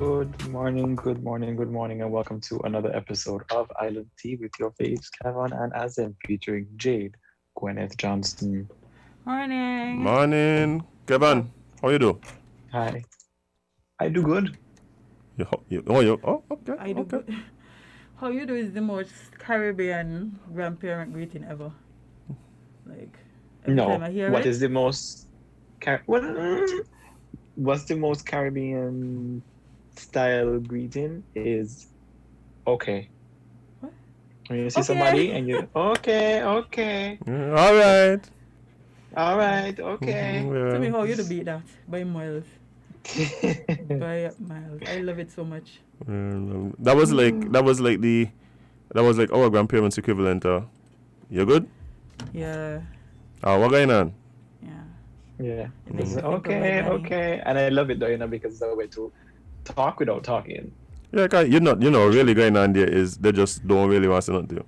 Good morning, and welcome to another episode of Island Tea with your faves, Kevon and Azem, featuring Jade, Gwyneth Johnson. Morning. Morning, Kevon. How you do? Hi. I do good. Okay. I do Okay. good. How you do is the most Caribbean grandparent greeting ever. Like every No, time I hear what it, is the most what's the most Caribbean style greeting is okay. What? When you see Okay. somebody and you okay, All right. all right, okay. Tell me Yeah. how you do beat that by miles. By miles. I love it so much. That was like our grandparents' equivalent. You good? Yeah. What going on? Yeah. Yeah. It makes It's me think of my okay, nanny. okay. And I love it though, because it's a way to talk without talking. Yeah, really going on there is they just don't really want to know to you.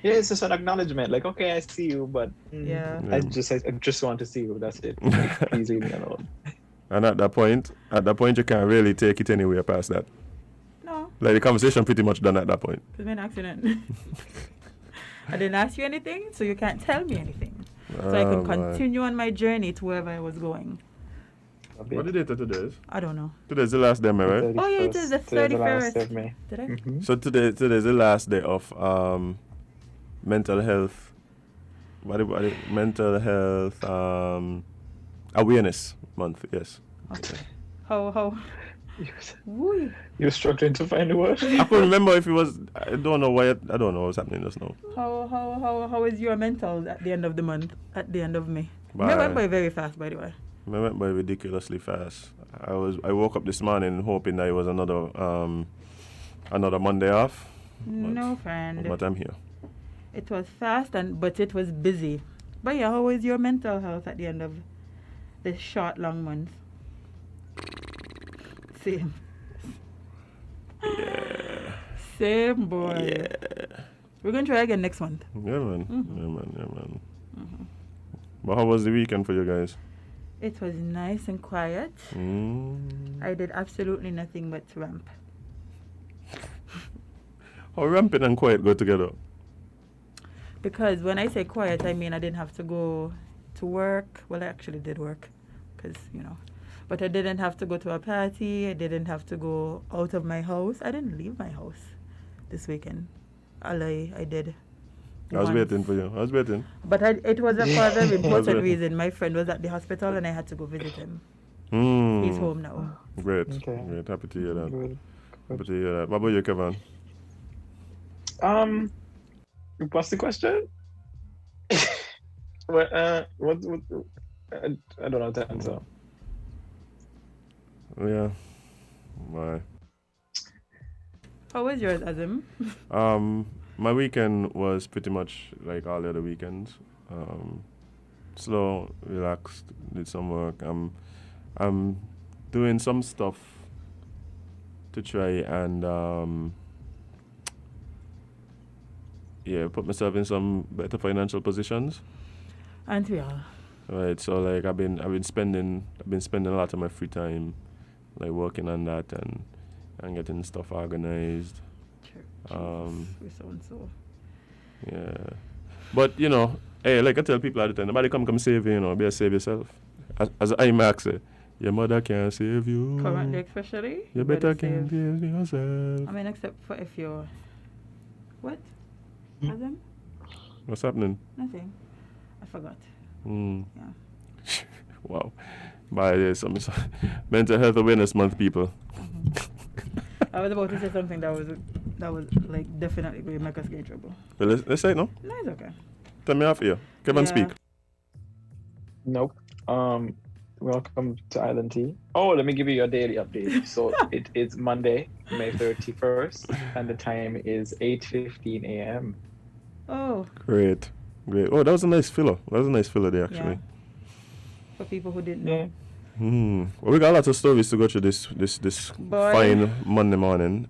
Yeah, it's just an acknowledgement. Like, okay, I see you, but Yeah. I just want to see you. That's it. Like, please leave me alone. And at that point, you can't really take it anywhere past that. No, Like the conversation pretty much done at that point. it's been an accident. I didn't ask you anything, so you can't tell me anything. So I could Man. continue on my journey to wherever I was going. What the date of today is? I don't know. Today's the last day, right? Oh, yeah, it is the Today's last 31st. day of May. Did I? Mhm. So today's the last day of mental health. Mental health awareness month. Yes. Okay. How? Woo. You're struggling to find the word. I couldn't remember if it was. I don't know why. I don't know what's happening just now. How is your mental at the end of the month? At the end of May? Bye. May went by very fast, by the way. I went by ridiculously fast. I woke up this morning hoping that it was another Monday off. No, friend. But I'm here. It was fast but it was busy. But yeah, how is your mental health at the end of this short, long month? Same. Yeah. Same, boy. Yeah. We're going to try again next month. Yeah, man. Mhm. Yeah, man. Yeah, man. Mhm. But how was the weekend for you guys? It was nice and quiet. I did absolutely nothing but ramp. How rampant and quiet go together? Because when I say quiet, I mean I didn't have to go to work. Well, I actually did work because, But I didn't have to go to a party. I didn't have to go out of my house. I didn't leave my house this weekend. I did. I was once. waiting for you. I was waiting. But it was for a very important waiting. reason. My friend was at the hospital and I had to go visit him. He's home now. Great. Okay. Great. Happy to hear that. Good. Happy to hear that. What about you, Kevon? What's the question? What? I don't know how to answer. Yeah. Why? How was yours, Azem? My weekend was pretty much like all the other weekends. Slow, relaxed, did some work. I'm doing some stuff to try and put myself in some better financial positions. And we are. Right. So like I've been spending a lot of my free time like working on that and getting stuff organized. We so and so. Yeah. But hey, like I tell people all the time, nobody come save you, better save yourself. As I Max say, your mother can't save you. Currently, especially. You better save. can save yourself. I mean, except for if you're. What? Hmm? Azem? What's happening? Nothing. I forgot. Mm. Yeah. Wow. But there's some mental health awareness month, people. I was about to say something that was like definitely going to make us get in trouble. But let's say it, no? No, it's okay. Tell me off here. Kevon, Yeah. speak. Nope. Welcome to Island Tea. Oh, let me give you your daily update. So it is Monday, May 31st, and the time is 8:15 a.m. Oh, Great. Oh, that was a nice filler. There, actually. for people who didn't know. Yeah. Well, we got lots of stories to go through this Boy. fine Monday morning.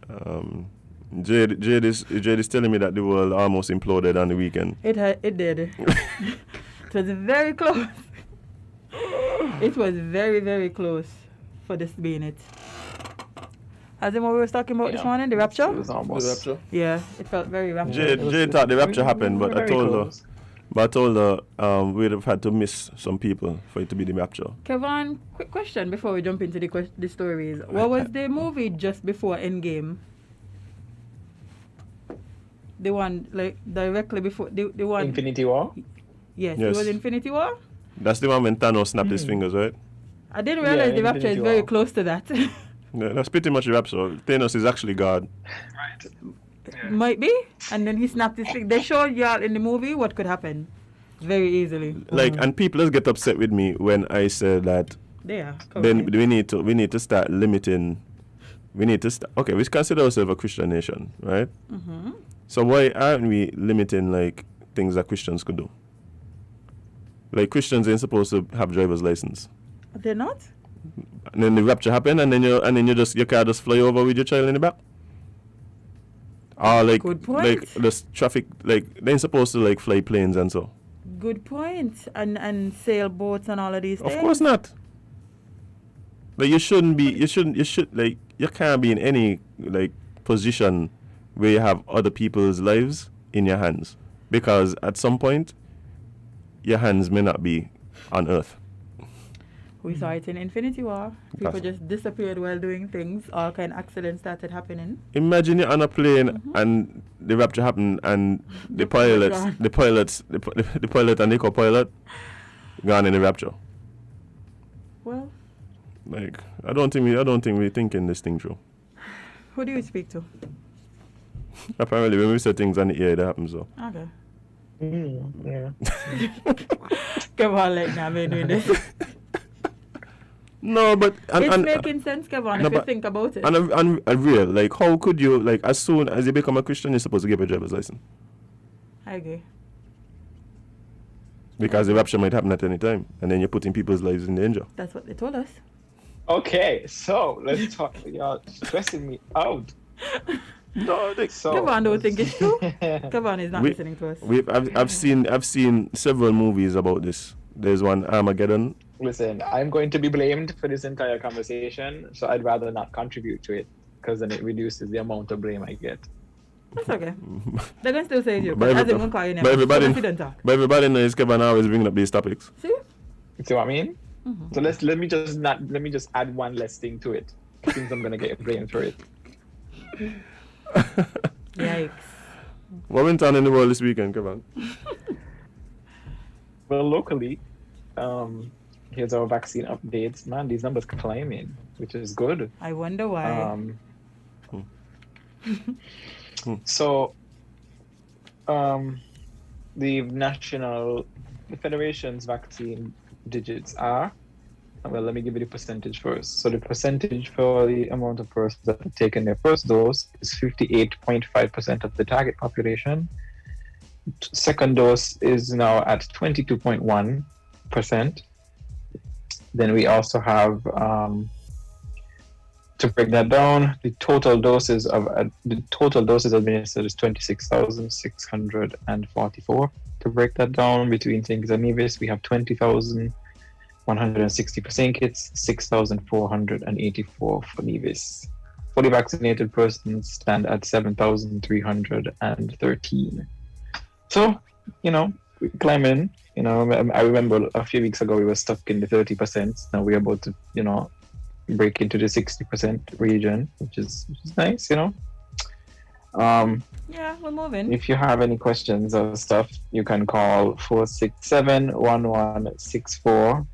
Jade is telling me that the world almost imploded on the weekend. It did. It was very close. It was very, very close for this being it. As in what we were talking about this morning, the It rapture? was The almost. rapture. Yeah, it felt very rapture. Jade thought the rapture happened, but I Very told her. close. But I told her we'd have had to miss some people for it to be the rapture. Kevon, quick question before we jump into the stories. What was the movie just before Endgame? The one, like, directly before, the one... Infinity War. Yes, it Yes. was Infinity War? That's the one when Thanos snapped his fingers, right? I didn't realize Yeah, the rapture is Infinity very War. close to that. Yeah, that's pretty much the rapture. Thanos is actually God. Might be. And then he snapped his finger. They showed y'all in the movie what could happen very easily. Like, and people just get upset with me when I say that. There. Then we need to start limiting. Okay, we consider ourselves a Christian nation, right? Mm-hmm. So why aren't we limiting like things that Christians could do? Like Christians ain't supposed to have driver's license. They're not? And then the rapture happen, and then your car just fly over with your child in the back. Or like Good point. like the traffic, like they ain't supposed to like fly planes and so. Good point. And sailboats and all of these things. Of course not. Like you should like you can't be in any like position where you have other people's lives in your hands, because at some point your hands may not be on earth. We saw it in Infinity War. People That's- just disappeared while doing things. All kind of accidents started happening. Imagine you're on a plane and the rapture happened and the pilot gone. and the co-pilot gone in the rapture. Well, Like I don't think we're thinking this thing through. who do you speak to? Apparently when we say things on the air, it happens so. Okay. Yeah. Come on, like, now we're doing this. No, but It's making sense, Kevon, no, if you but- think about it. and real, like how could you, like as soon as you become a Christian, you're supposed to get a driver's license I agree. because the rapture might happen at any time, and then you're putting people's lives in danger. That's what they told us. Okay, so let's talk. Y'all stressing me out. No, like, So Kevon don't think it's true. Kevon is not We- listening to us. I've seen several movies about this. There's one Armageddon. Listen, I'm going to be blamed for this entire conversation, so I'd rather not contribute to it because then it reduces the amount of blame I get. That's okay. They're going to still say it's you. But But every- as won't call you name. but everybody- So we don't talk. But everybody knows Kevin always bringing up these topics. See? See what I mean? Mhm. So let me just add one less thing to it, since I'm gonna get blamed for it. Yikes. What went on in the world this weekend, Kevin? Well, locally, here's our vaccine updates. Man, these numbers climbing, which is good. I wonder why. So, the Federation's vaccine digits are, well, let me give you the percentage first. So the percentage for the amount of persons that have taken their first dose is 58.5% of the target population. Second dose is now at 22.1%. Then we also have, to break that down, the total doses administered is 26,644. To break that down between St Kitts and Nevis, we have 20,160 for St Kitts, 6,484 for Nevis. Fully vaccinated persons stand at 7,313. So, we're climbing. I remember a few weeks ago we were stuck in the 30%. Now we're about to, break into the 60% region, which is nice, Yeah, we're moving. If you have any questions or stuff, you can call 467-1164,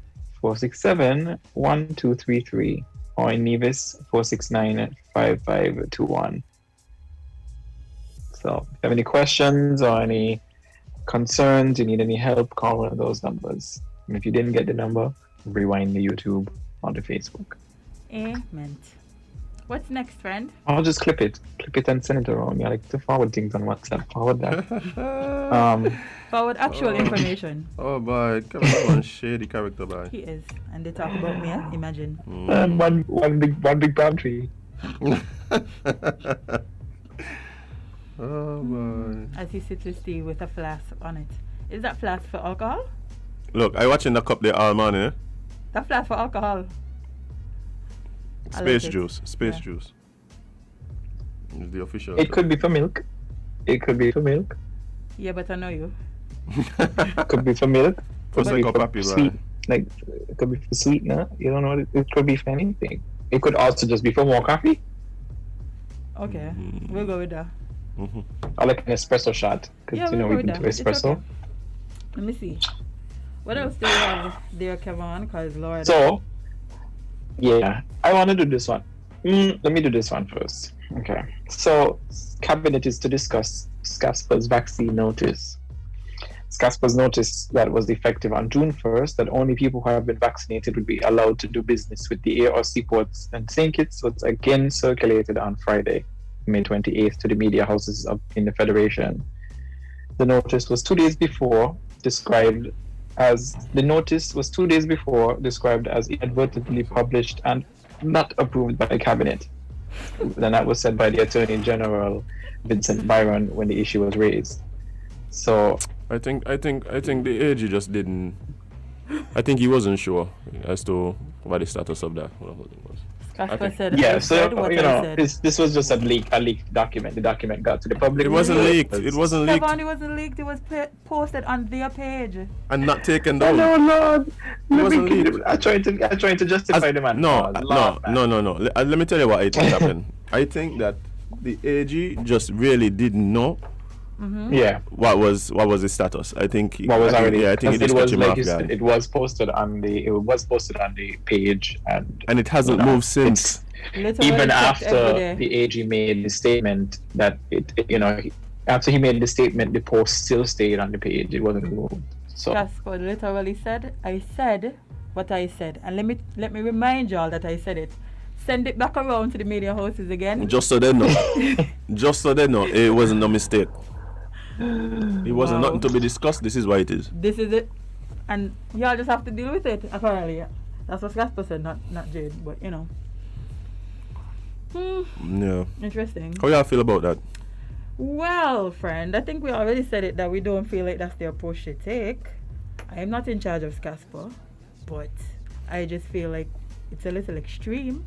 467-1233, or in Nevis, 469-5521. So if you have any questions or any concerns, you need any help, call one of those numbers. And if you didn't get the number, rewind the YouTube or the Facebook. Amen. What's next, friend? I'll just clip it and send it around. I like to forward things on WhatsApp. Forward that. Forward actual information. Oh boy, Kevin's one shady character, boy. He is. And they talk about me, imagine. And one big palm tree. Oh boy. As he sits with Steve with a flask on it. Is that flask for alcohol? Look, I watching the cup there all morning, eh? That flask for alcohol. I Space like it. juice. Space Yeah. juice. It's the official. It could be for milk. It could be for milk. Yeah, but I know you. It could be for milk. First Could be like for up happy, sweet. right? Like it could be for sweetener. You don't know what it could be for anything. It could also just be for more coffee Okay, we'll go with that. Mm-hmm. or like an espresso shot. Because Yeah, you know we'll we go can with do that. It's espresso. okay. Let me see. What else do you have there, Kevon? Because Lord. So yeah, I want to do this one. Let me do this one first. Okay. So cabinet is to discuss SCASPA's vaccine notice. SCASPA's notice that was effective on June 1st that only people who have been vaccinated would be allowed to do business with the air or seaports and St Kitts was again circulated on Friday, May 28th to the media houses in the Federation. The notice was 2 days before described as inadvertently published and not approved by the cabinet. Then that was said by the Attorney General Vincent Byron when the issue was raised. So I think the AG just didn't. I think he wasn't sure as to what the status of that whole thing was. Casper said, yeah, I said so what you I know, said. this was just a leaked document. The document got to the public. It wasn't leaked. It wasn't leaked Kevon, it wasn't leaked. It was posted on their page. and not taken Oh down. no, Lord! wasn't leaked. I'm trying to justify the man. No, Oh, Lord, man. no. Let me tell you what I think happened. I think that the AG just really didn't know Yeah. what was the status. I think What was already? yeah, I think it because just catch him like off you said, guard. it was posted on the page And it hasn't moved since. Literally even checked every after day. the AG made the statement that after he made the statement, the post still stayed on the page. It wasn't removed. So Casper literally said, I said what I said. And let me remind y'all that I said it. Send it back around to the media houses again. Just so they know. Just so they know, it wasn't a mistake. It wasn't Wow. nothing to be discussed. This is what it is. This is it. And y'all just have to deal with it, apparently. That's what Casper said, not Jade, but you know. Yeah. Interesting. How y'all feel about that? Well, friend, I think we already said it that we don't feel like that's the approach to take. I am not in charge of Casper, but I just feel like it's a little extreme.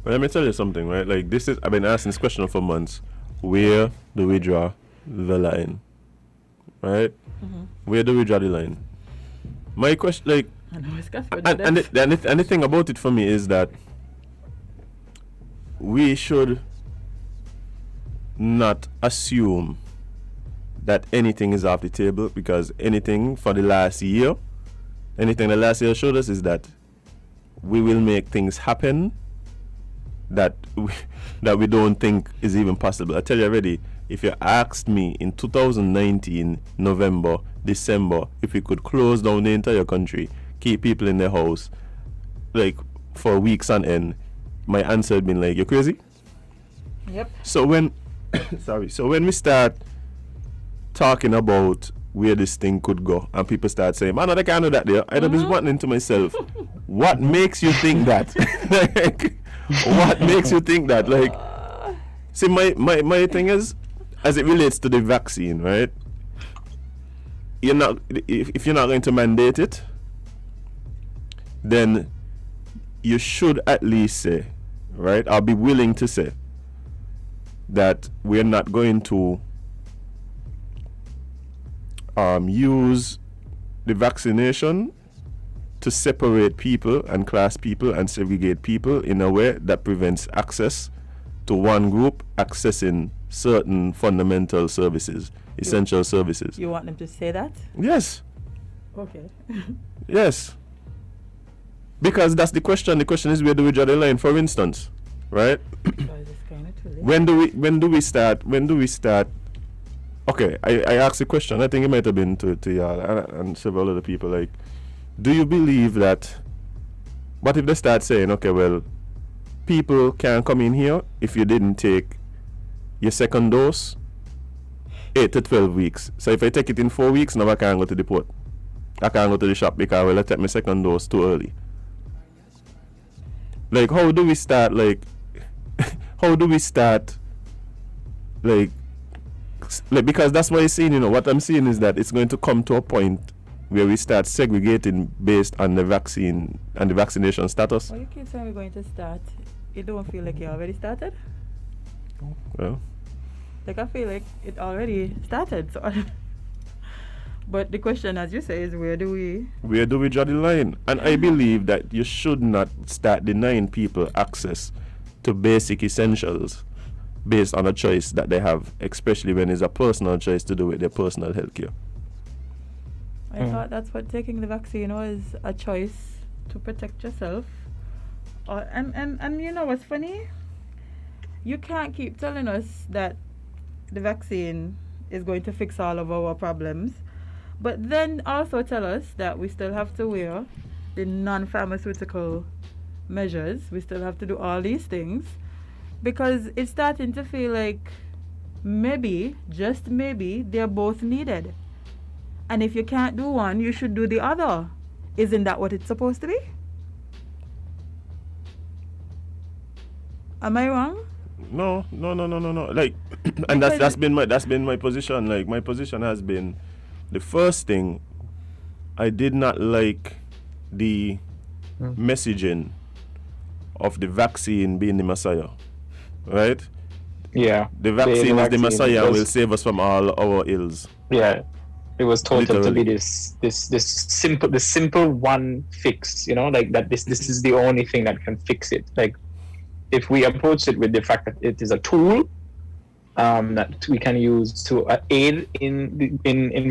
But let me tell you something, right? Like I've been asking this question for months. Where do we draw the line? Right? Where do we draw the line? My question, like, I know it's Casper. and the thing about it for me is that we should not assume that anything is off the table, because anything the last year showed us is that we will make things happen that we don't think is even possible. I tell you already, if you asked me in 2019, November, December, if we could close down the entire country, keep people in their house, like for weeks on end, my answer had been like, you're crazy? Yep. So when we start talking about where this thing could go and people start saying, man, I can't do that there, I was wondering to myself, what makes you think that? Like, what makes you think that? Like, see, my thing is, as it relates to the vaccine, right? If you're not going to mandate it, then you should at least say, right? I'll be willing to say that we're not going to use the vaccination to separate people and class people and segregate people in a way that prevents access to one group accessing certain fundamental services, essential services. You want them to say that? Yes. Okay. Yes. Because that's the question. The question is, where do we draw the line, for instance? Right? When do we start? Okay, I asked the question. I think it might have been to y'all and several other people. Like, do you believe that? What if they start saying, okay, well, people can come in here if you didn't take your second dose 8 to 12 weeks. So if I take it in 4 weeks, now I can't go to the port. I can't go to the shop because I take my second dose too early. Like, how do we start? Like, because that's what I'm saying, you know, what I'm saying is that it's going to come to a point where we start segregating based on the vaccine and the vaccination status. Well, you keep saying we're going to start. You don't feel like you already started? Well, Like, I feel like it already started. So, but the question, as you say, is where do we draw the line? And I believe that you should not start denying people access to basic essentials based on a choice that they have, especially when it's a personal choice to do with their personal health care. I thought that's what taking the vaccine was, a choice to protect yourself. And you know what's funny? You can't keep telling us that the vaccine is going to fix all of our problems, but then also tell us that we still have to wear the non-pharmaceutical measures. We still have to do all these things because it's starting to feel like maybe, just maybe, they're both needed. And if you can't do one, you should do the other. Isn't that what it's supposed to be? Am I wrong? No. Like, and that's been my position. Like, my position has been, the first thing, I did not like the messaging of the vaccine being the Messiah, right? Yeah. The vaccine is the Messiah and was, will save us from all our ills. Yeah. It was told to Literally. be this simple one fix, like that this is the only thing that can fix it. Like, if we approach it with the fact that it is a tool that we can use to aid in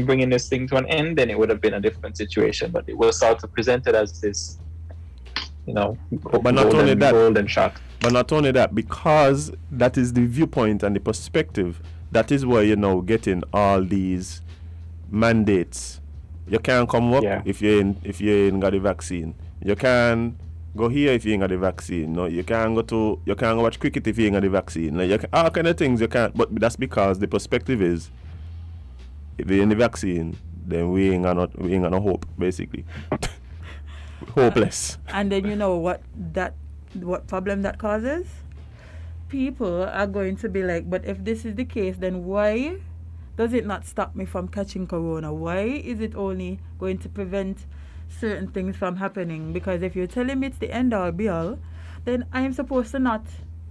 bringing this thing to an end, then it would have been a different situation. But it was sort of presented as this, But not only that, golden shot. But not only that, because that is the viewpoint and the perspective, that is why you're now getting all these mandates. You can't come up if you ain't got the vaccine. You can't go here if you ain't got the vaccine. No, you can't go watch cricket if you ain't got the vaccine. Like, all kind of things you can't. But that's because the perspective is, if you ain't the vaccine, then we ain't got no hope, basically. Hopeless. And then you know what problem that causes? People are going to be like, but if this is the case, then why does it not stop me from catching corona? Why is it only going to prevent certain things from happening? Because if you're telling me it's the end all be all, then I am supposed to not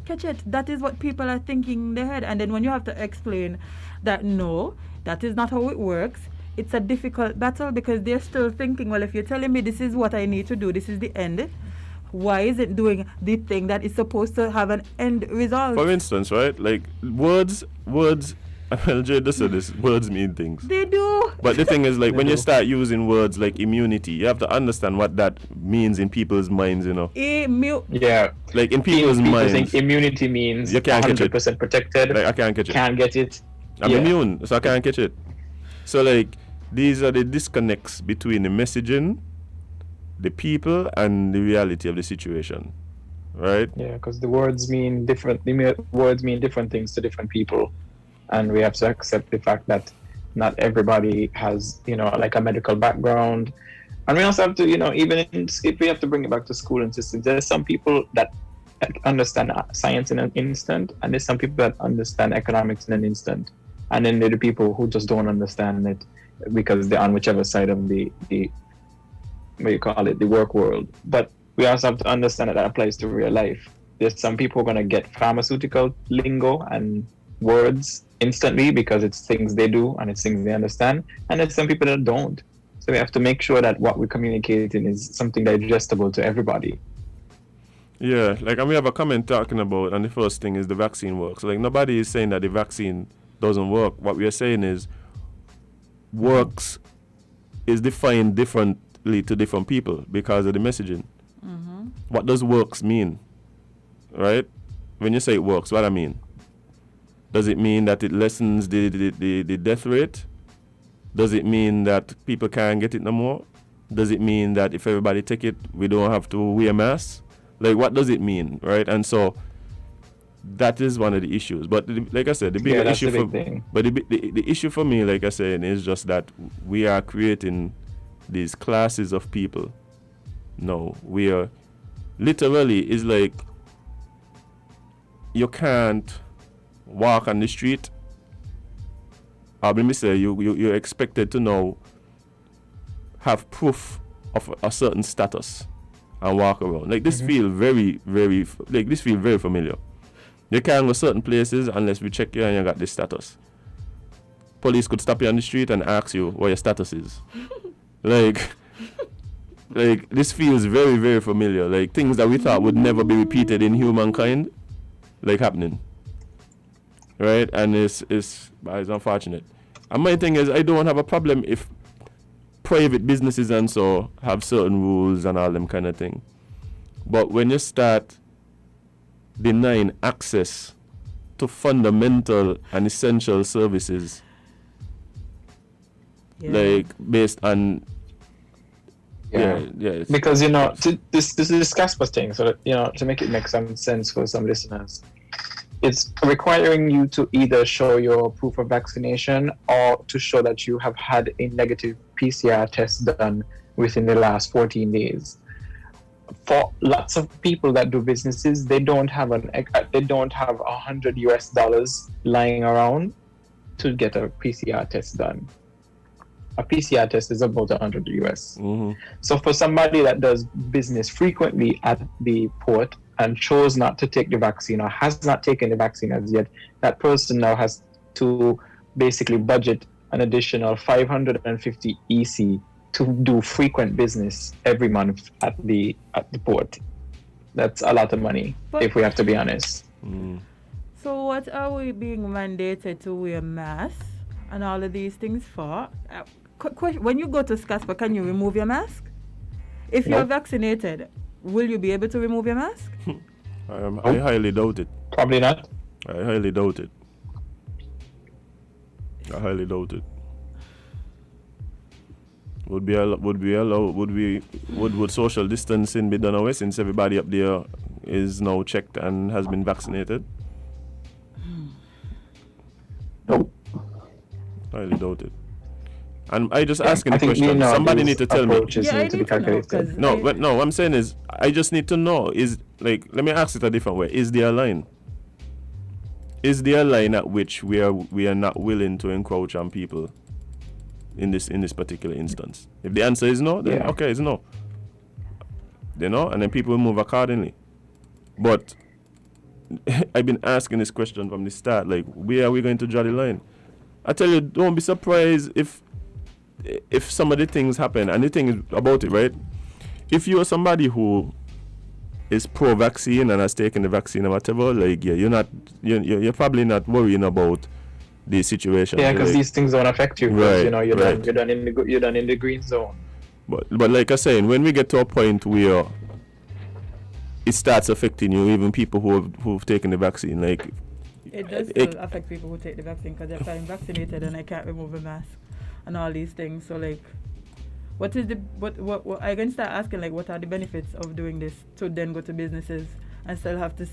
catch it. That is what people are thinking in their head. And then when you have to explain that no, that is not how it works, it's a difficult battle because they're still thinking, well, if you're telling me this is what I need to do, this is the end, why is it doing the thing that is supposed to have an end result? For instance, right, like words, Jade just said this, words mean things. They do. But the thing is, like, when you start using words like immunity, you have to understand what that means in people's minds, Yeah. Like, in people's minds. People think immunity means you can't 100% catch it. protected. Like, I can't catch it. Can't get it. I'm immune, so I can't catch it. So, like, these are the disconnects between the messaging, the people, and the reality of the situation, right? Yeah, because the words mean different things to different people, and we have to accept the fact that not everybody has, like a medical background, and we also have to, even if we have to bring it back to school and systems, there's some people that understand science in an instant, and there's some people that understand economics in an instant, and then there are the people who just don't understand it because they're on whichever side of the work world. But we also have to understand that applies to real life. There's some people who are going to get pharmaceutical lingo and words instantly because it's things they do and it's things they understand, and there's some people that don't. So we have to make sure that what we're communicating is something digestible to everybody. Yeah, like, and we have a comment talking about, and the first thing is the vaccine works. Like, nobody is saying that the vaccine doesn't work. What we are saying is works is defined differently to different people because of the messaging. Mm-hmm. What does works mean, right? When you say it works, what I mean? Does it mean that it lessens the death rate? Does it mean that people can't get it no more? Does it mean that if everybody take it, we don't have to wear masks? Like, what does it mean, right? And so that is one of the issues. But like I said, the bigger issue the issue for me, like I said, is just that we are creating these classes of people. No, we are literally, is like, you can't walk on the street, or let me say, you're expected to now have proof of a certain status and walk around. Like, this feel very, very, like, this feel very familiar. You can't go certain places unless we check you and you got this status. Police could stop you on the street and ask you what your status is. like this feels very, very familiar. Like things that we thought would never be repeated in humankind, like happening. Right? And it's unfortunate. And my thing is, I don't have a problem if private businesses and so have certain rules and all them kind of thing. But when you start denying access to fundamental and essential services, like based on because this is Casper's thing, so that, to make it make some sense for some listeners, it's requiring you to either show your proof of vaccination or to show that you have had a negative PCR test done within the last 14 days. For lots of people that do businesses, they don't have $100 lying around to get a PCR test done. A PCR test is about $100. Mm-hmm. So for somebody that does business frequently at the port and chose not to take the vaccine or has not taken the vaccine as yet, that person now has to basically budget an additional 550 EC to do frequent business every month at the port. That's a lot of money, if we have to be honest. Mm. So what are we being mandated to wear masks and all of these things for? When you go to Scasper, can you remove your mask? If you're vaccinated, will you be able to remove your mask? I highly doubt it. Probably not. I highly doubt it. Would social distancing be done away since everybody up there is now checked and has been vaccinated? Nope. Highly doubt it. And I just asking the question. Somebody need to tell me. No, what I'm saying is, I just need to know. Let me ask it a different way. Is there a line? Is there a line at which we are not willing to encroach on people in this particular instance? If the answer is no, then okay, it's no. And then people will move accordingly. But I've been asking this question from the start, like, where are we going to draw the line? I tell you, don't be surprised if some of the things happen. And the thing is about it, right? If you're somebody who is pro-vaccine and has taken the vaccine or whatever, like, you're probably not worrying about the situation. Yeah, because these things don't affect you. Right, you're done in the green zone. But like I saying, when we get to a point where it starts affecting you, even people who've taken the vaccine, like it does still affect people who take the vaccine, because if I'm vaccinated and I can't remove a mask and all these things, so like, what I can start asking, like, what are the benefits of doing this to then go to businesses and still have to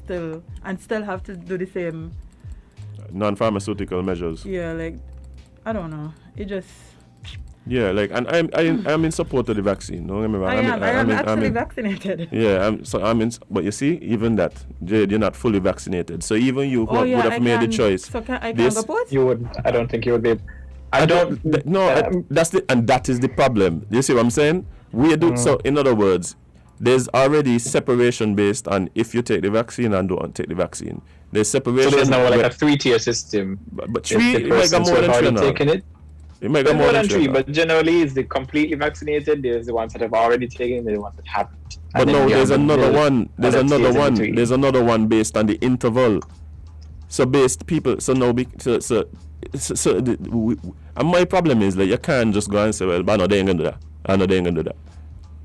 do the same non-pharmaceutical measures? Yeah, like, I don't know. It just. Yeah, like, and I'm in support of the vaccine. Don't get me wrong. I am actually vaccinated. Yeah, but you see, even that, Jade, you're not fully vaccinated. So even you would have made the choice. So I can't go put? You would. I don't think you would be. That is the problem. You see what I'm saying? So in other words, there's already separation based on if you take the vaccine and don't take the vaccine. There's separation. So there's now like a 3-tier system. But three, it might go more than three now. Taken it. It might go more than three, but generally it's the completely vaccinated. There's the ones that have already taken it, there's the ones that haven't. But no, there's another one. There's another one based on the interval. So and my problem is, like, you can't just go and say, well, but no, they ain't gonna do that.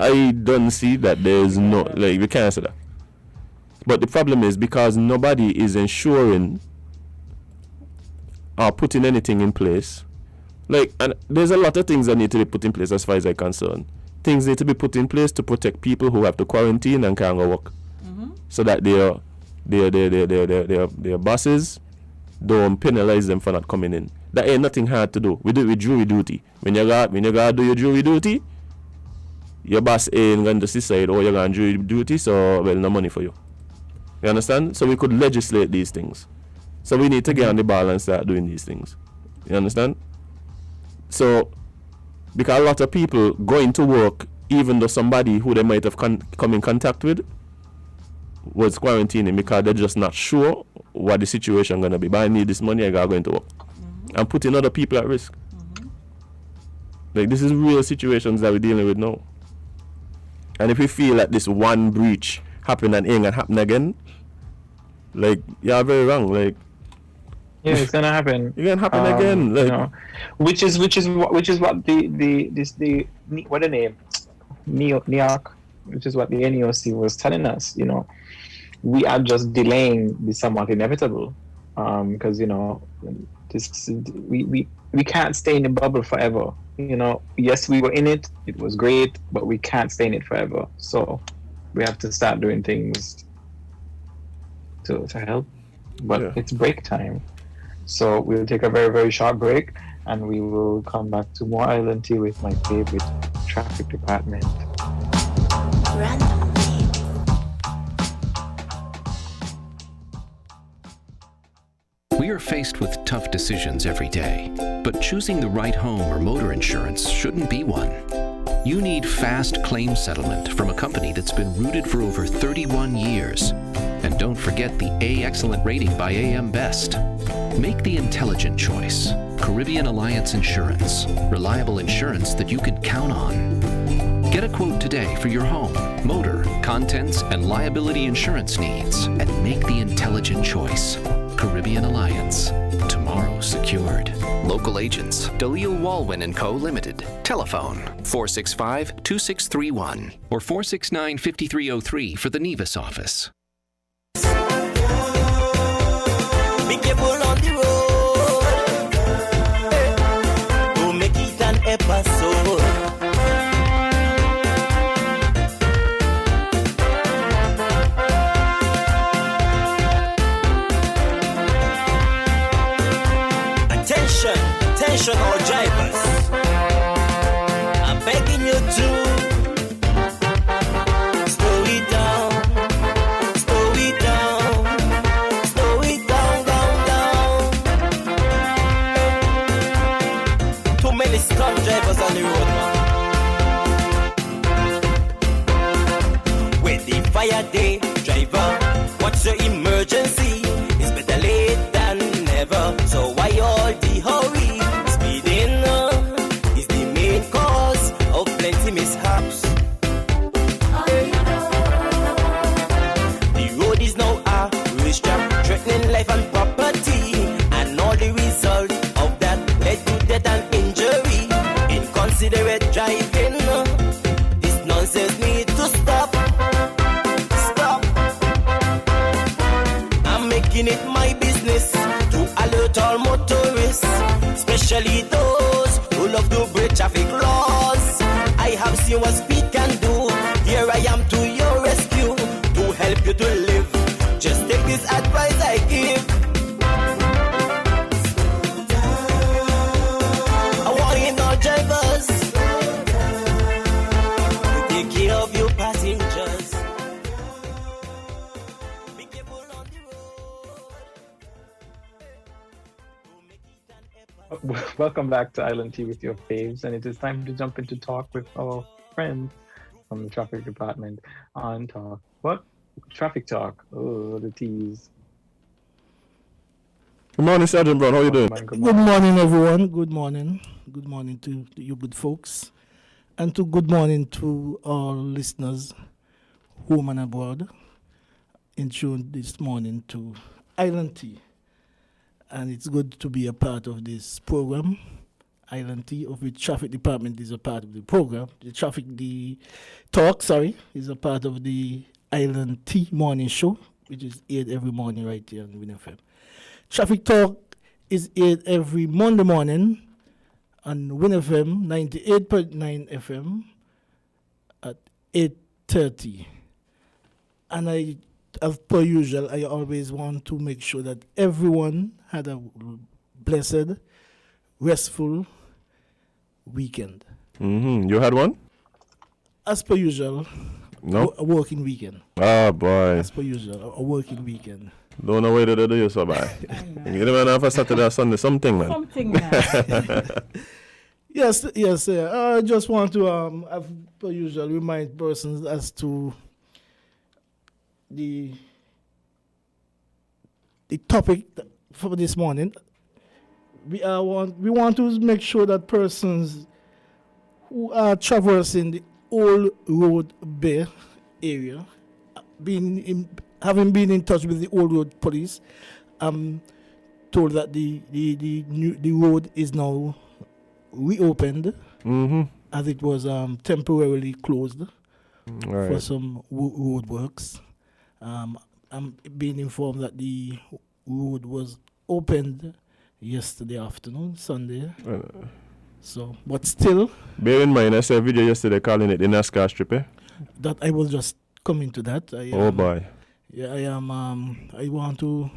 I don't see that there's no, like, we can't say that. But the problem is because nobody is ensuring or putting anything in place. Like, and there's a lot of things that need to be put in place as far as I'm concerned. Things need to be put in place to protect people who have to quarantine and can't go work. Mm-hmm. So that their bosses don't penalize them for not coming in. That ain't nothing hard to do. We do it with jury duty. When you gotta do your jury duty, your boss ain't going to decide, oh, you're going to jury duty, so, well, no money for you. You understand? So we could legislate these things. So we need to get on the ball and start doing these things. You understand? So, because a lot of people going to work, even though somebody who they might have come in contact with, was quarantining because they're just not sure what the situation going to be. But I need this money, I got to go into work. And putting other people at risk. Like, this is real situations that we're dealing with now. And if we feel that this one breach happened and ain't gonna happen again, like, you're very wrong. Like, yeah, it's gonna happen. It's gonna happen again. Like, you know, which is what the what the name NEOC, which is what the NEOC was telling us. You know, we are just delaying the somewhat inevitable, because you know, we can't stay in the bubble forever. You know, yes, we were in it. It was great, but we can't stay in it forever. So we have to start doing things to help. But it's break time. So we'll take a very, very short break, and we will come back to more Island Tea with my favorite traffic department. We are faced with tough decisions every day, but choosing the right home or motor insurance shouldn't be one. You need fast claim settlement from a company that's been rooted for over 31 years. And don't forget the A Excellent rating by AM Best. Make the intelligent choice. Caribbean Alliance Insurance. Reliable insurance that you can count on. Get a quote today for your home, motor, contents, and liability insurance needs, and make the intelligent choice. Caribbean Alliance. Tomorrow secured. Local agents, Dalil Walwyn & Co. Limited. Telephone 465-2631 or 469-5303 for the Nevis office. Be careful on the road. Don't make it an episode. Attention all drivers, I'm begging you to slow it down, slow it down, slow it down, down. Too many stunt drivers on the road, man. With the fire day, driver, what's your emergency? It's better late than never, so why all the hurry? Plenty mishaps. The road is now a racetrack, threatening life and property, and all the result of that led to death and injury. Inconsiderate driving, this nonsense needs to stop. Stop. I'm making it my business to alert all motorists, especially those who love to break traffic laws. I have seen what speed can do. Here I am to your rescue to help you to live. Just take this advice I give. I want in all drivers to take care of your passengers. Be careful on the road. Welcome back to Island Tea with your faves, and it is time to jump into talk with our friends from the traffic department on talk. What? Traffic talk. Oh, the teas. good morning, Sergeant Brown. How you doing? Good Good morning, everyone. Good morning. Good morning to you good folks. And to good morning to all listeners, home and abroad, in tune this morning to Island Tea. And it's good to be a part of this program, Island Tea, of which Traffic Department is a part of the program. The talk, is a part of the Island Tea morning show, which is aired every morning right here on WINN FM. Traffic Talk is aired every Monday morning on WINN FM 98.9 FM at 8:30. And as per usual, I always want to make sure that everyone had a blessed, restful weekend. You had one? As per usual, No. a working weekend. Ah, boy. As per usual, a working weekend. Don't know where to do you so bad. You never know for Saturday or Sunday, something, man. Something nice. Yes, sir. I just want to, as per usual, remind persons as to the topic for this morning. We want to make sure that persons who are traversing the Old Road Bay area, having been in touch with the Old Road Police, told that the road is now reopened, as it was temporarily closed for some road works. I'm being informed that the road was opened yesterday afternoon, Sunday. So, but still. Bear in mind, I saw a video yesterday calling it the NASCAR strip, eh? That I was just coming to that. Oh boy. Yeah, I want to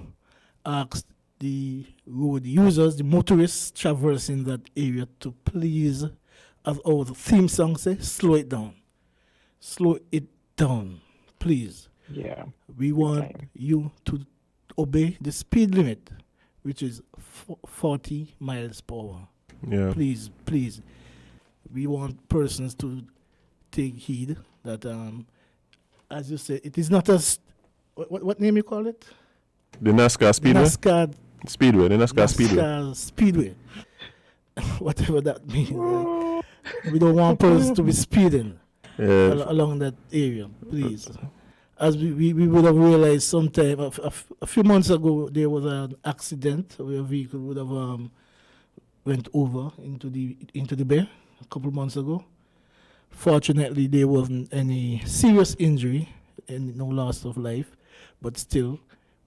ask the road users, the motorists traversing that area, to please, as our theme song says, slow it down. Slow it down, please. Yeah. We want you to obey the speed limit, which is 40 miles per hour. Yeah. Please. We want persons to take heed that, as you say, it is not what name you call it? The NASCAR Speedway? NASCAR Speedway, the NASCAR Speedway. NASCAR Speedway. Whatever that means. Right? We don't want persons to be speeding along that area, please. As we would have realized sometime, a few months ago, there was an accident where a vehicle would have went over into the bay a couple months ago. Fortunately, there wasn't any serious injury and no loss of life, but still,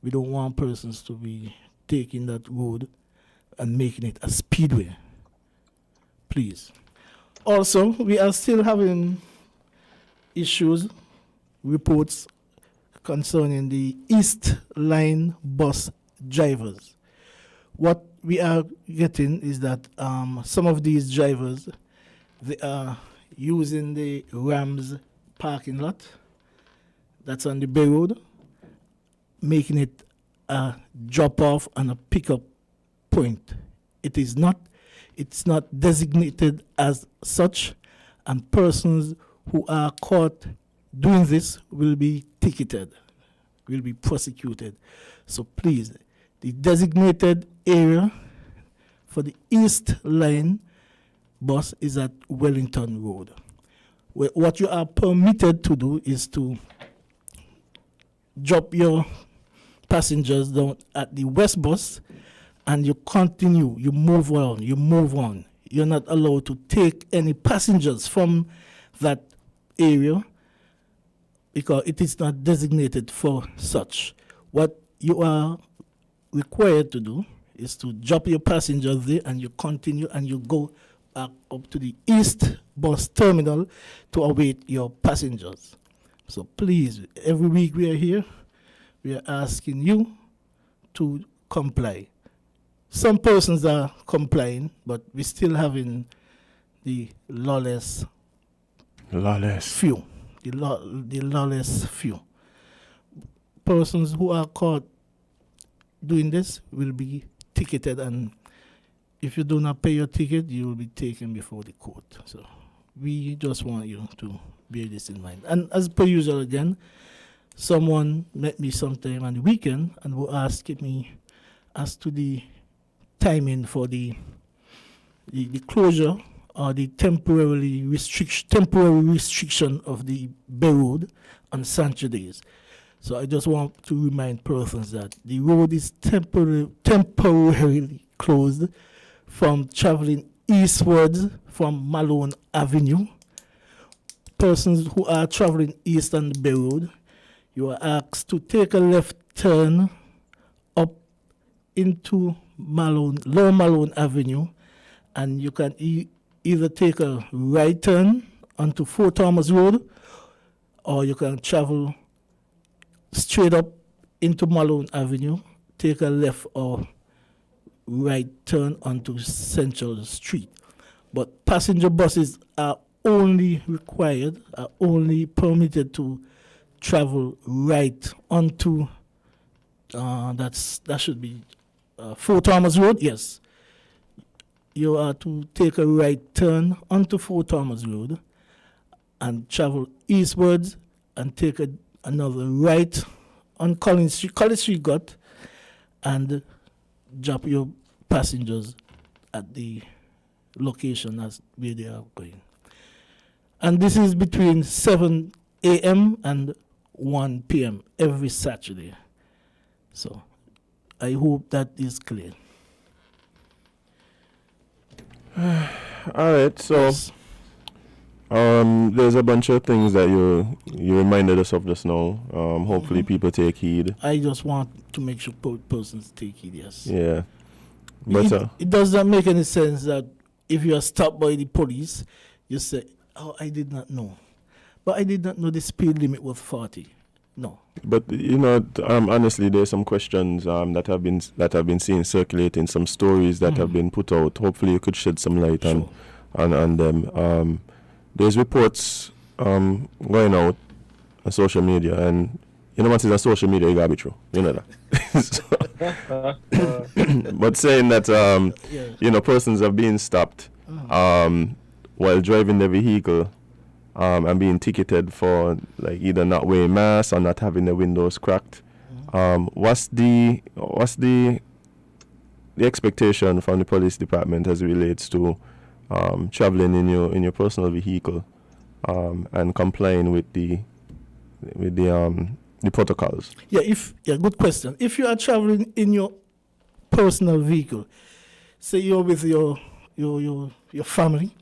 we don't want persons to be taking that road and making it a speedway. Please. Also, we are still having issues, reports concerning the East Line bus drivers. What we are getting is that some of these drivers, they are using the Rams parking lot that's on the Bay Road, making it a drop-off and a pick-up point. It's not designated as such, and persons who are caught doing this will be ticketed, will be prosecuted. So please, the designated area for the East Line bus is at Wellington Road. What you are permitted to do is to drop your passengers down at the West bus, and you continue, you move on. You're not allowed to take any passengers from that area because it is not designated for such. What you are required to do is to drop your passengers there, and you continue and you go up to the East bus terminal to await your passengers. So please, every week we are here, we are asking you to comply. Some persons are complying, but we're still having the lawless few. The lawless few. Persons who are caught doing this will be ticketed, and if you do not pay your ticket, you will be taken before the court. So we just want you to bear this in mind. And as per usual again, someone met me sometime on the weekend and were asking me as to the timing for the closure or the temporary restriction of the Bay Road on Saturdays. So I just want to remind persons that the road is temporarily closed from traveling eastwards from Malone Avenue. Persons who are traveling east on the Bay Road, you are asked to take a left turn up into Lower Malone Avenue, and you can either take a right turn onto Fort Thomas Road, or you can travel straight up into Malone Avenue, take a left or right turn onto Central Street. But passenger buses are only permitted to travel right onto that should be Fort Thomas Road. Yes, you are to take a right turn onto Fort Thomas Road and travel eastwards and take another right on College Street got, and drop your passengers at the location as where they are going. And this is between 7 a.m. and 1 p.m. every Saturday. So I hope that is clear. All right, so Yes. there's a bunch of things that you reminded us of just now. Hopefully people take heed. I just want to make sure persons take it, yes. Yeah. But It does not make any sense that if you are stopped by the police, you say, oh, I did not know. But I did not know the speed limit was 40. No. But you know, honestly, there's some questions that have been seen circulating, some stories that have been put out. Hopefully, you could shed some light Sure. on them. There's reports going out on social media, and you know what is on social media, you gotta be true. You know that. But saying that Yeah. you know, persons are being stopped while driving the vehicle. And being ticketed for like either not wearing masks or not having the windows cracked. What's the expectation from the police department as it relates to traveling in your personal vehicle and complying with the protocols? Good question. If you are traveling in your personal vehicle, say you're with your family,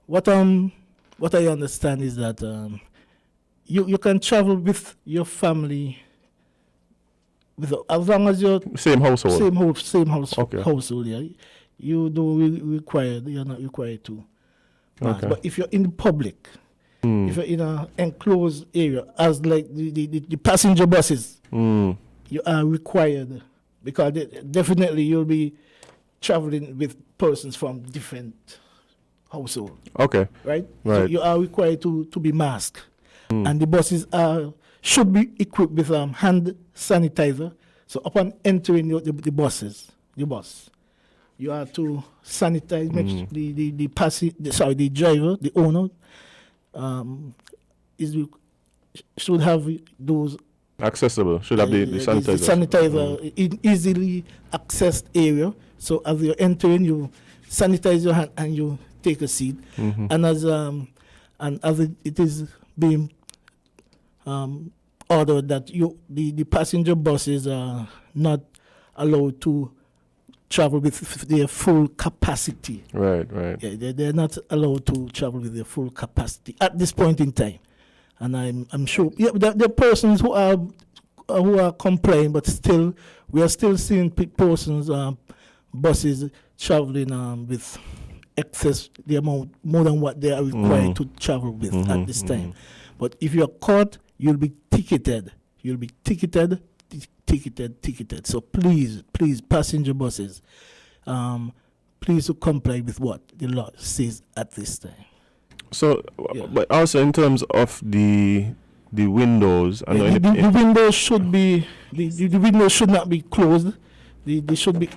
what I understand is that you can travel with your family as long as you're Same household. Okay. household. Yeah, you're not required to. Okay. But if you're in the public, if you're in an enclosed area, as like the passenger buses, you are required, because definitely you'll be traveling with persons from different household. Okay. Right? Right. So you are required to be masked. And the buses should be equipped with hand sanitizer. So upon entering the bus, you are to sanitize, make the driver, the owner, should have those Accessible. Should have the sanitizer. sanitizer in easily accessed area. So as you're entering, you sanitize your hand and you take a seat. And as it is being ordered that the passenger buses are not allowed to travel with their full capacity. Right. Yeah, they're not allowed to travel with their full capacity at this point in time. And I'm sure there are persons who are complaining, but still we are still seeing persons buses traveling with excess the amount more than what they are required to travel with at this time. But if you are caught, you'll be ticketed. You'll be ticketed. So please, passenger buses, please to comply with what the law says at this time. So, but also in terms of the windows, I know the windows should be the windows should not be closed. They should be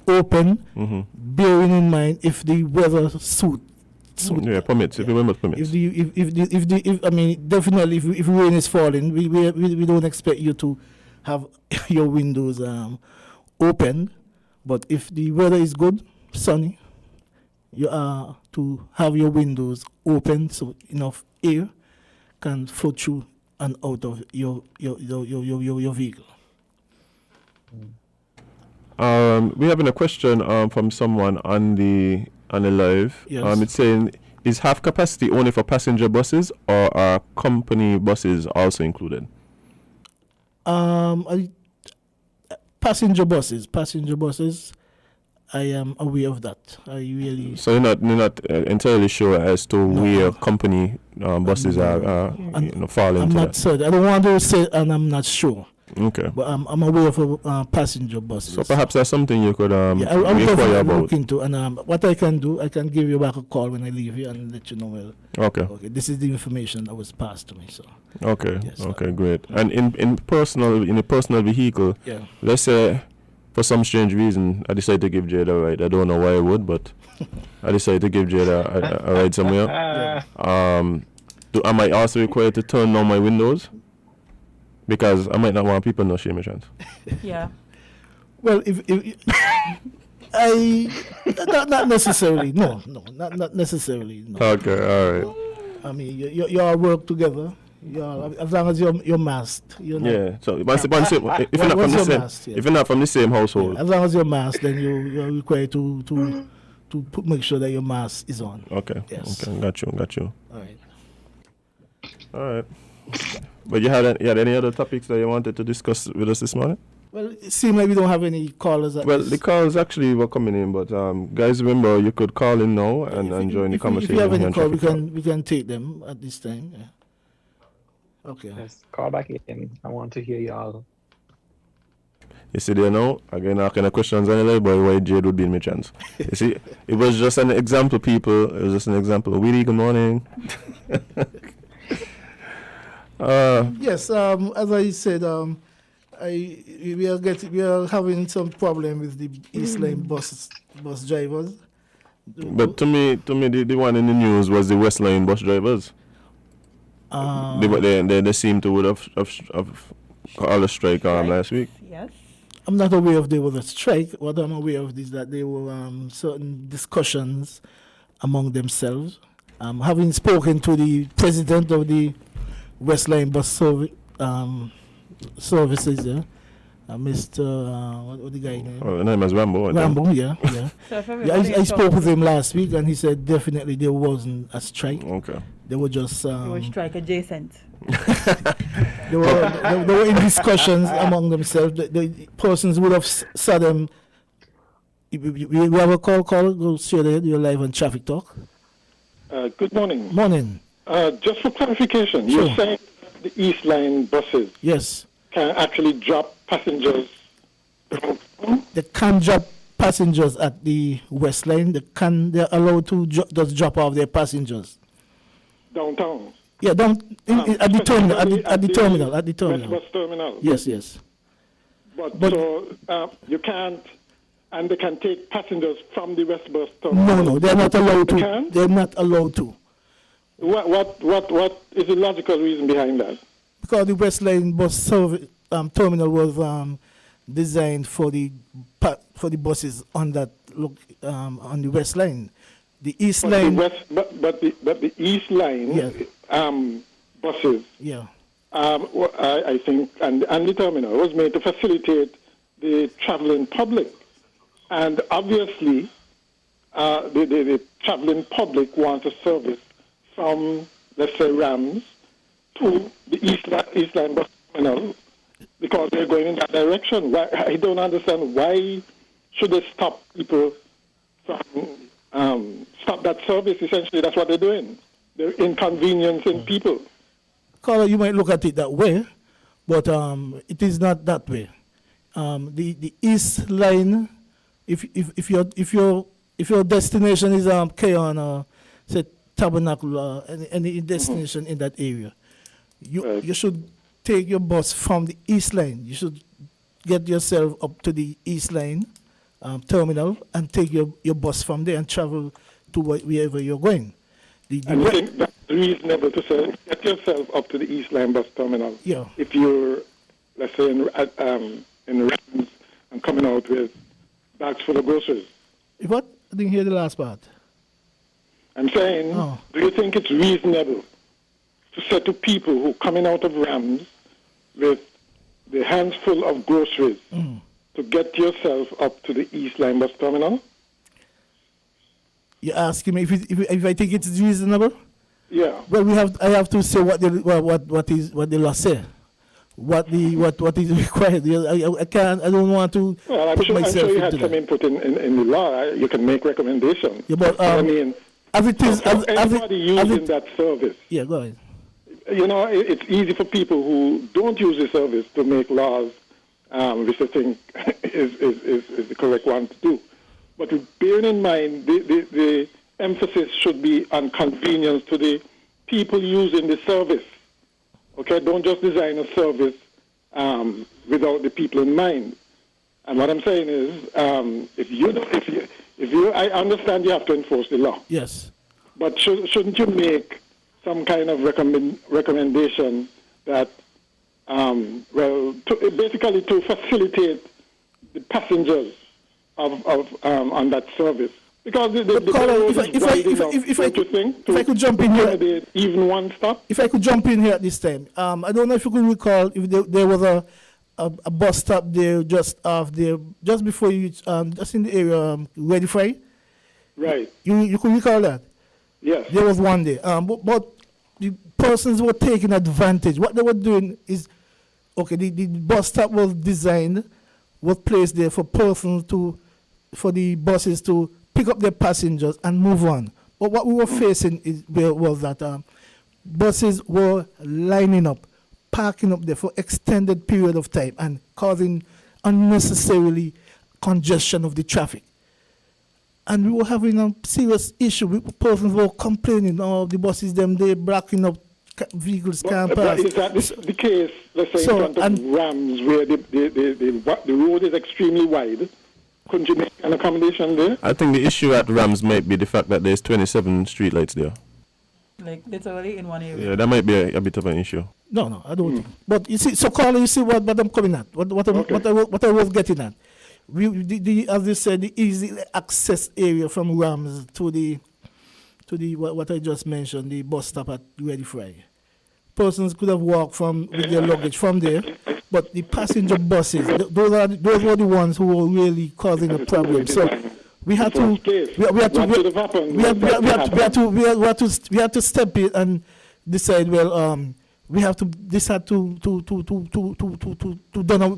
open, bearing in mind if the weather suit. Permits. If the weather permits. Definitely if rain is falling, we don't expect you to have your windows open. But if the weather is good, sunny, you are to have your windows open so enough air can flow through and out of your vehicle. We're having a question from someone on the live. Yes. It's saying, is half capacity only for passenger buses, or are company buses also included? Passenger buses. I am aware of that. So you're not entirely sure as to where company buses are fall into I'm not that? certain. I don't want to say, and I'm not sure. Okay. But I'm aware of passenger buses. So perhaps that's something you could I'll inquire definitely about. look into. And what I can do, I can give you back a call when I leave here and let you know. Well, Okay. this is the information that was passed to me. So Okay. Yes, Okay. Great. And in a personal vehicle, yeah. let's say for some strange reason I decide to give Jade a ride. I don't know why I would, but I decided to give Jade a ride somewhere. Am I also required to turn down my windows? Because I might not want people to know share my chance. Yeah. Well, if I not necessarily. No, not necessarily. No. Okay, all right. I mean, you all work together. As long as you're masked. You're not, Yeah. So if you're not from the same, masked, yeah. if you're not from the same household. Yeah, as long as you're masked, then you're required to make sure that your mask is on. Okay. Yes. Okay. Got you. All All right. But you had any other topics that you wanted to discuss with us this morning? Well, it seems like we don't have any callers. Well, the calls actually were coming in, but guys, remember you could call in now and join the conversation. If you have any here on call, Traffic we can take them at this time. Yeah. Okay. Yes, call back in. I want to hear y'all. You see there now, again, asking the questions anyway, boy, why Jade would be in my chance. You see, it was just an example, people. It was just an example. Willie, good morning. Yes, as I said, we are having some problem with the East Line bus drivers. But to me, the one in the news was the West Line bus drivers. They seem to would have called a strike last week. Yes. I'm not aware if there was a strike. What I'm aware of is that there were certain discussions among themselves. Having spoken to the president of the West Line bus services, Mr. What the guy name? Oh, the name is Rambo. Rambo, yeah. So if Yeah, I spoke with him last week, and he said definitely there wasn't a strike. Okay. They were just it was strike adjacent. they were in discussions among themselves. The persons would have saw them. We have a call. Go straight ahead. You're live on Traffic Talk. Good morning. Morning. Just for clarification, Sure. you're saying the East Line buses Yes. can actually drop passengers? They can't drop passengers at the West Line. They're allowed to just drop off their passengers. Downtown? Yeah, at the terminal. At the terminal. West Bus Terminal? Yes. But so you can't, and they can take passengers from the West Bus Terminal? No, they're not allowed to. Can? They're not allowed to. What is the logical reason behind that? Because the West Line bus terminal was designed for the buses on that on the West Line. The East Line. But the East Line buses. Yeah. I think and the terminal was made to facilitate the traveling public, and obviously the traveling public wants a service from, let's say, Rams to the East Line bus terminal because they're going in that direction. Why, I don't understand why should they stop people from stop that service. Essentially, that's what they're doing. They're inconveniencing people. Caller, you might look at it that way, but it is not that way. The East Line, if your destination is Kevon or say Tabernacle or any destination in that area, you should take your bus from the East Line. You should get yourself up to the East Line terminal and take your bus from there and travel to wherever you're going. And you think that's reasonable to say, get yourself up to the East Line bus terminal? Yeah. If you're, let's say, in Rams and coming out with bags full of groceries. What? I didn't hear the last part. I'm saying, do you think it's reasonable to say to people who coming out of Rams with the hands full of groceries to get yourself up to the East Line bus terminal? You asking me if I think it is reasonable? Yeah. Well, I have to say what the law say, what is required. I can't. I don't want to. Well, I'm sure you had some input in the law. You can make recommendations. Yeah, but I mean, as it is, anybody using that service. Yeah, go ahead. You know, it's easy for people who don't use the service to make laws, which I think is the correct one to do. But bearing in mind, the emphasis should be on convenience to the people using the service. Okay, don't just design a service without the people in mind. And what I'm saying is, if you, I understand you have to enforce the law. Yes. But shouldn't you make some kind of recommendation that basically to facilitate the passengers on that service. Because the road is wide enough, don't you think? If I could jump in here, even one stop. If I could jump in here at this time, I don't know if you could recall if there was a bus stop there just before you, just in the area, Ready Fry. Right. You could recall that? Yes. There was one day. But the persons were taking advantage. What they were doing is, okay, the bus stop was placed there for for the buses to pick up their passengers and move on. But what we were facing was that buses were lining up, parking up there for extended period of time and causing unnecessarily congestion of the traffic. And we were having a serious issue. Persons were complaining, the buses, they're blocking up vehicles can't pass. Is that the case, let's say, in front of Rams, where the road is extremely wide? Couldn't you make an accommodation there? I think the issue at Rams might be the fact that there's 27 streetlights there. Like literally in one area. Yeah, that might be a bit of an issue. No, I don't think. But you see, so Carla, you see what I'm coming at, what I was getting at. As you said, the easy access area from Rams to the what I just mentioned, the bus stop at Ready Fry. Persons could have walked with their luggage from there, but the passenger buses, those were the ones who were really causing a problem. So we had to step in and decide. Well, we have to decide to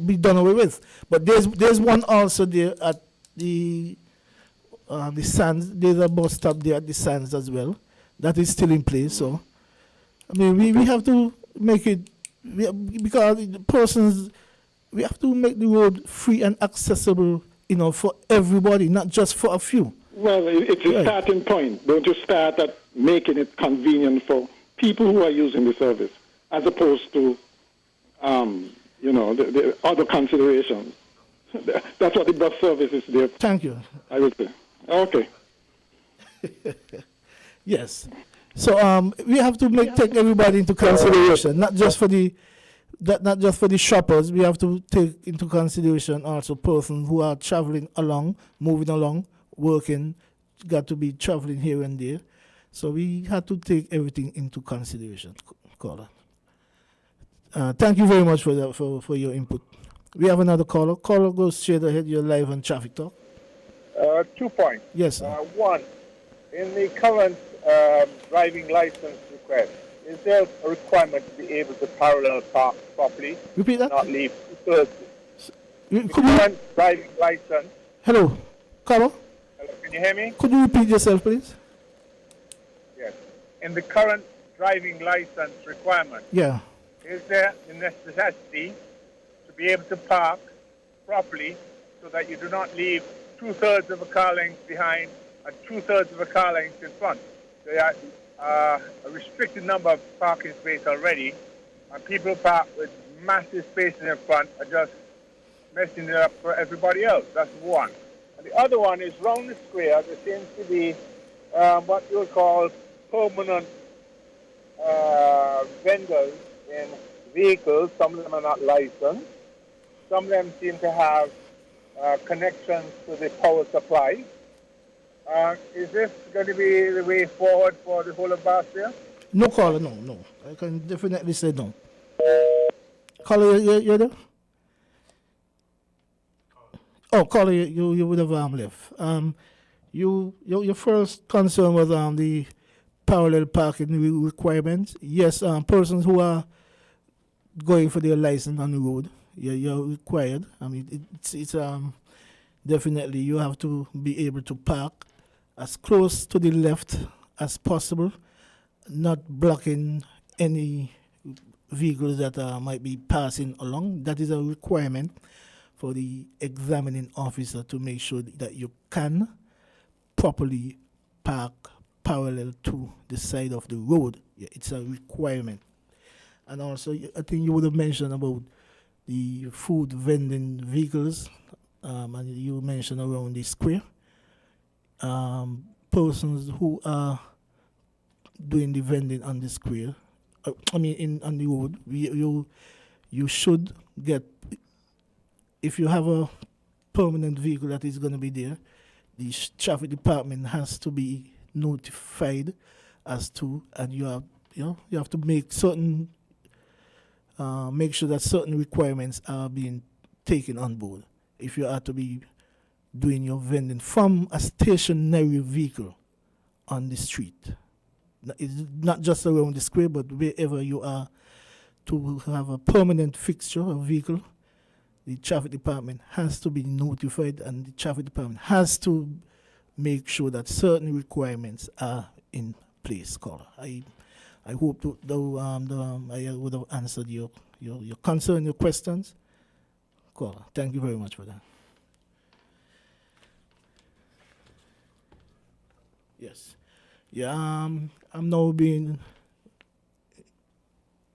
be done away with. But there's one also there at the Sands. There's a bus stop there at the Sands as well. That is still in place. So, I mean, we have to make it because the persons. We have to make the road free and accessible, for everybody, not just for a few. Well, it's a starting point. Don't you start at making it convenient for people who are using the service, as opposed to, the other considerations. That's what the bus service is there. Thank you. I would say. Okay. Yes. So we have to take everybody into consideration, not just for the shoppers. We have to take into consideration also persons who are traveling along, moving along, working, got to be traveling here and there. So we have to take everything into consideration, caller. Thank you very much for your input. We have another caller. Caller, go straight ahead. You're live on Traffic Talk. 2 points. Yes, sir. One, in the current driving license request, is there a requirement to be able to parallel park properly? Repeat that? Not leave two-thirds. Current driving license. Hello, caller. Hello, can you hear me? Could you repeat yourself, please? Yes. In the current driving license requirement, is there a necessity to be able to park properly so that you do not leave two-thirds of a car length behind and two-thirds of a car length in front? There are a restricted number of parking spaces already, and people park with massive spaces in front are just messing it up for everybody else. That's one. And the other one is round the square, there seems to be what you would call permanent vendors in vehicles. Some of them are not licensed. Some of them seem to have connections to the power supply. Is this going to be the way forward for the whole of Barcia? No, caller, no. I can definitely say no. Caller, you're there? Oh, caller, you would have left. Your first concern was the parallel parking requirements. Yes, persons who are going for their license on the road, you're required. I mean, it's definitely you have to be able to park as close to the left as possible, not blocking any vehicles that might be passing along. That is a requirement for the examining officer to make sure that you can properly park parallel to the side of the road. Yeah, it's a requirement. And also, I think you would have mentioned about the food vending vehicles, and you mentioned around the square. Persons who are doing the vending on the square, on the road, you should get, if you have a permanent vehicle that is going to be there, the traffic department has to be notified as to, and you have to make certain, make sure that certain requirements are being taken on board. If you are to be doing your vending from a stationary vehicle on the street, it's not just around the square, but wherever you are, to have a permanent fixture of vehicle, the traffic department has to be notified, and the traffic department has to make sure that certain requirements are in place. Caller, I hope I would have answered your concern, your questions. Caller, thank you very much for that. Yes. Yeah, I'm now being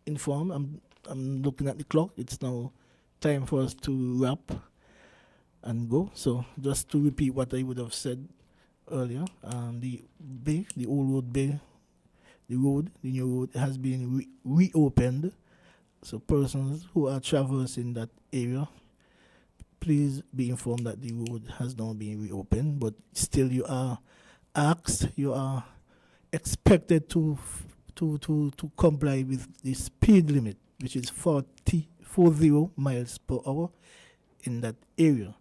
informed. I'm looking at the clock. It's now time for us to wrap and go. So just to repeat what I would have said earlier, the old road bay, the new road has been reopened. So persons who are traversing that area, please be informed that the road has now been reopened, but still you are asked, you are expected to comply with the speed limit, which is 40 miles per hour in that area.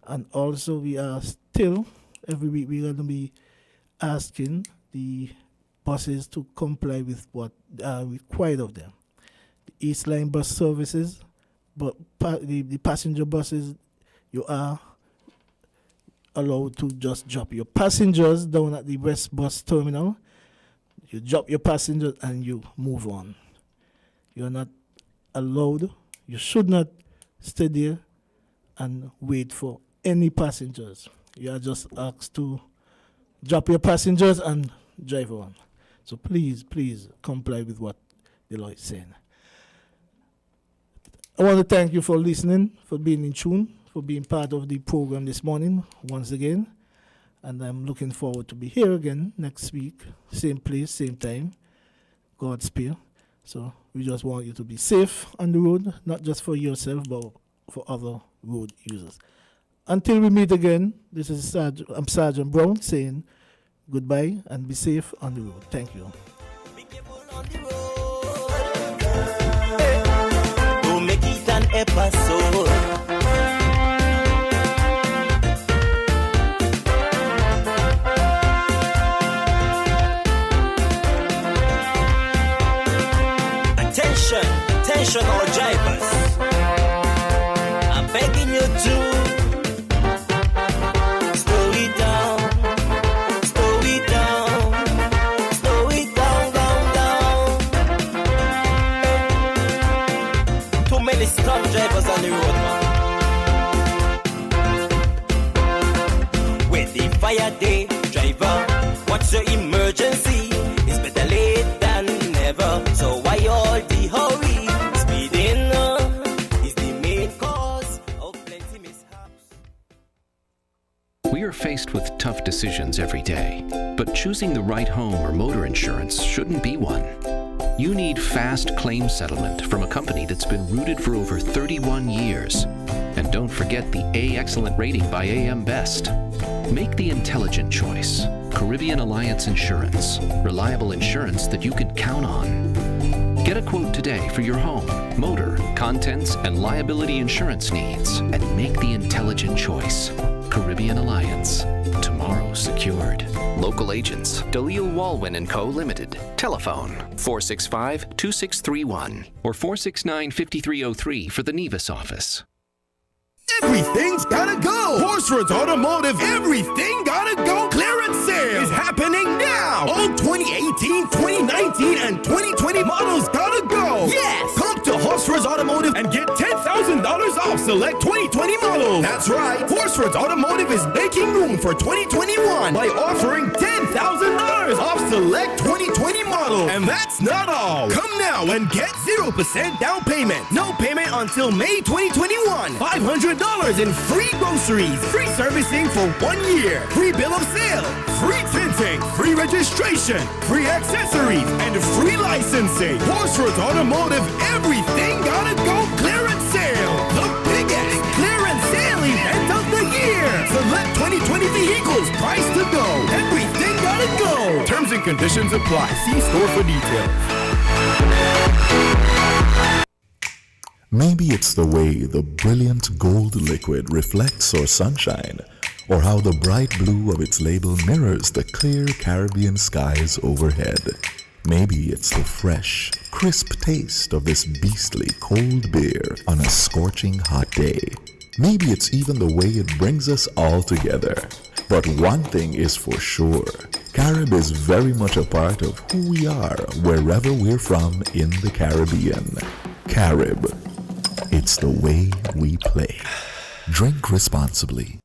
And also we are still, every week we're going to be asking the buses to comply with what are required of them. The East Line bus services, but the passenger buses, you are allowed to just drop your passengers down at the West Bus Terminal. You drop your passengers and you move on. You're not allowed, you should not stay there and wait for any passengers. You are just asked to drop your passengers and drive on. So please comply with what the law is saying. I want to thank you for listening, for being in tune, for being part of the program this morning once again. And I'm looking forward to be here again next week, same place, same time, God's spear. So we just want you to be safe on the road, not just for yourself, but for other road users. Until we meet again, this is I'm Sergeant Brown saying goodbye and be safe on the road. Thank you. Be careful on the road. Don't make it an episode. Attention all drivers, I'm begging you to slow it down, down. Too many stunt drivers on the road, man. With the fire day, driver, what's your emergency? It's better late than never, so why all the hurry? We are faced with tough decisions every day, but choosing the right home or motor insurance shouldn't be one. You need fast claim settlement from a company that's been rooted for over 31 years. And don't forget the A Excellent rating by AM Best. Make the intelligent choice. Caribbean Alliance Insurance. Reliable insurance that you can count on. Get a quote today for your home, motor, contents, and liability insurance needs, and make the intelligent choice. Caribbean Alliance. Tomorrow secured. Local agents, Dalil Walwyn & Co. Limited. Telephone 465-2631 or 469-5303 for the Nevis office. Everything's gotta go. Horsford's Automotive, everything gotta go. Clearance sale is happening now. All 2018, 2019, and 2020 models gotta go. Yes. Come to Horsford's Automotive and get $10,000 off select 2020 models. That's right. Horsford's Automotive is making room for 2021 by offering $10,000 off select 2020 models. And that's not all. Come now and get 0% down payment. No payment until May 2021. $500 in free groceries, free servicing for 1 year, free bill of sale, free tinting, free registration, free accessories, and free licensing. Horsford's Automotive, everything gotta go. conditions apply. See store for details. Maybe it's the way the brilliant gold liquid reflects our sunshine, or how the bright blue of its label mirrors the clear Caribbean skies overhead. Maybe it's the fresh, crisp taste of this beastly cold beer on a scorching hot day. Maybe it's even the way it brings us all together. But one thing is for sure, Carib is very much a part of who we are wherever we're from in the Caribbean. Carib, it's the way we play. Drink responsibly.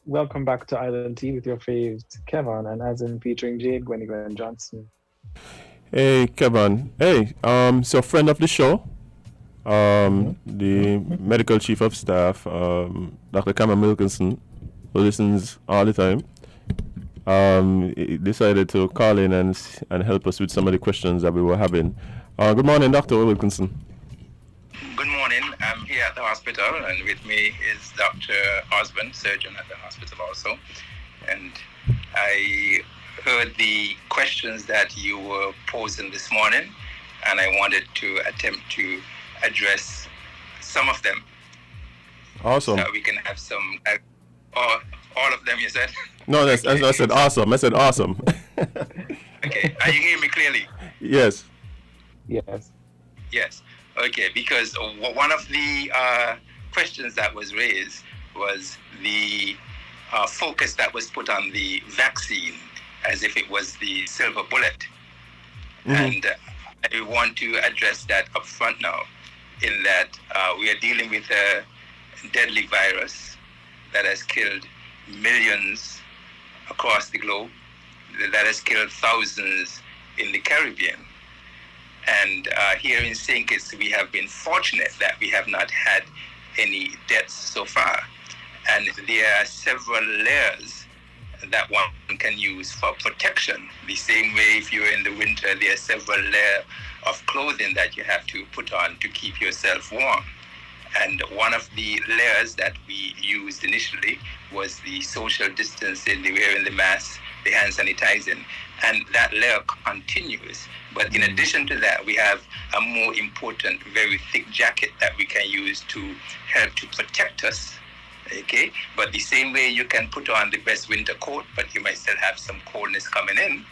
Welcome back to Island Tea with your faves, Kevon and Azem, featuring Jade, Gwen Johnson. Hey, Kevon. Hey, so friend of the show, the medical chief of staff, Dr. Cameron Wilkinson, who listens all the time, he decided to call in and help us with some of the questions that we were having. Good morning, Dr. Wilkinson. Good morning. I'm here at the hospital, and with me is Dr. Osborne, surgeon at the hospital also. And I heard the questions that you were posing this morning, and I wanted to attempt to address some of them. Awesome. So we can have some, all of them, you said? No, I said awesome. I said awesome. Okay. Are you hearing me clearly? Yes. Yes. Yes. Okay, because one of the questions that was raised was the focus that was put on the vaccine as if it was the silver bullet. Mm-hmm. And I want to address that up front now, in that we are dealing with a deadly virus that has killed millions across the globe, that has killed thousands in the Caribbean. And here in St Kitts, we have been fortunate that we have not had any deaths so far. And there are several layers that one can use for protection. The same way if you're in the winter, there are several layers of clothing that you have to put on to keep yourself warm. And one of the layers that we used initially was the social distancing, the wearing the mask, the hand sanitizing, and that layer continues. But in addition to that, we have a more important, very thick jacket that we can use to help to protect us. Okay, but the same way you can put on the best winter coat, but you might still have some coldness coming in,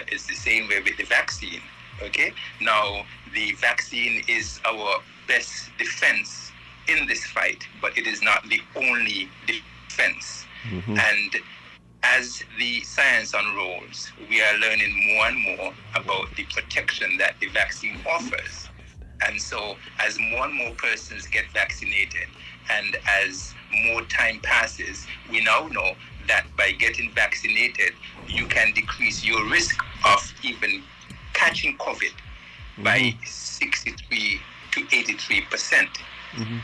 it's the same way with the vaccine. Okay, now the vaccine is our best defense in this fight, but it is not the only defense. Mm-hmm. And as the science unrolls, we are learning more and more about the protection that the vaccine offers. And so as more and more persons get vaccinated, and as more time passes, we now know that by getting vaccinated, you can decrease your risk of even catching COVID by 63 to 83%. Mm-hmm.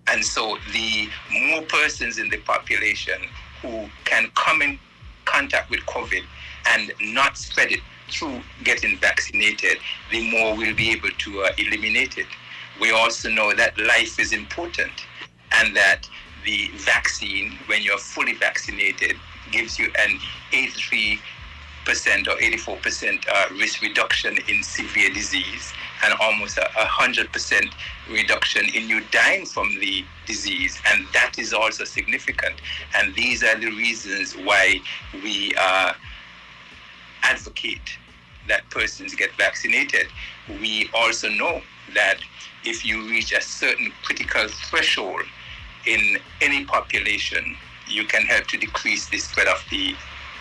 And so the more persons in the population who can come in contact with COVID and not spread it through getting vaccinated, the more we'll be able to eliminate it. We also know that life is important, and that the vaccine, when you're fully vaccinated, gives you an 83% or 84% risk reduction in severe disease, and almost 100% reduction in you dying from the disease. And that is also significant. And these are the reasons why we advocate that persons get vaccinated. We also know that if you reach a certain critical threshold in any population, you can help to decrease the spread of the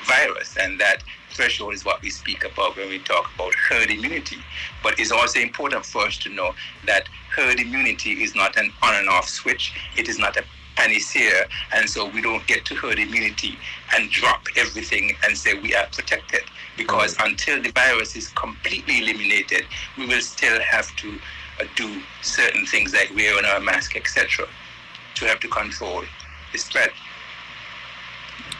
virus, and that threshold is what we speak about when we talk about herd immunity. But it's also important for us to know that herd immunity is not an on and off switch. It is not a panacea, and so we don't get to herd immunity and drop everything and say we are protected, because until the virus is completely eliminated, we will still have to do certain things like wearing our mask, etc., to have to control the spread.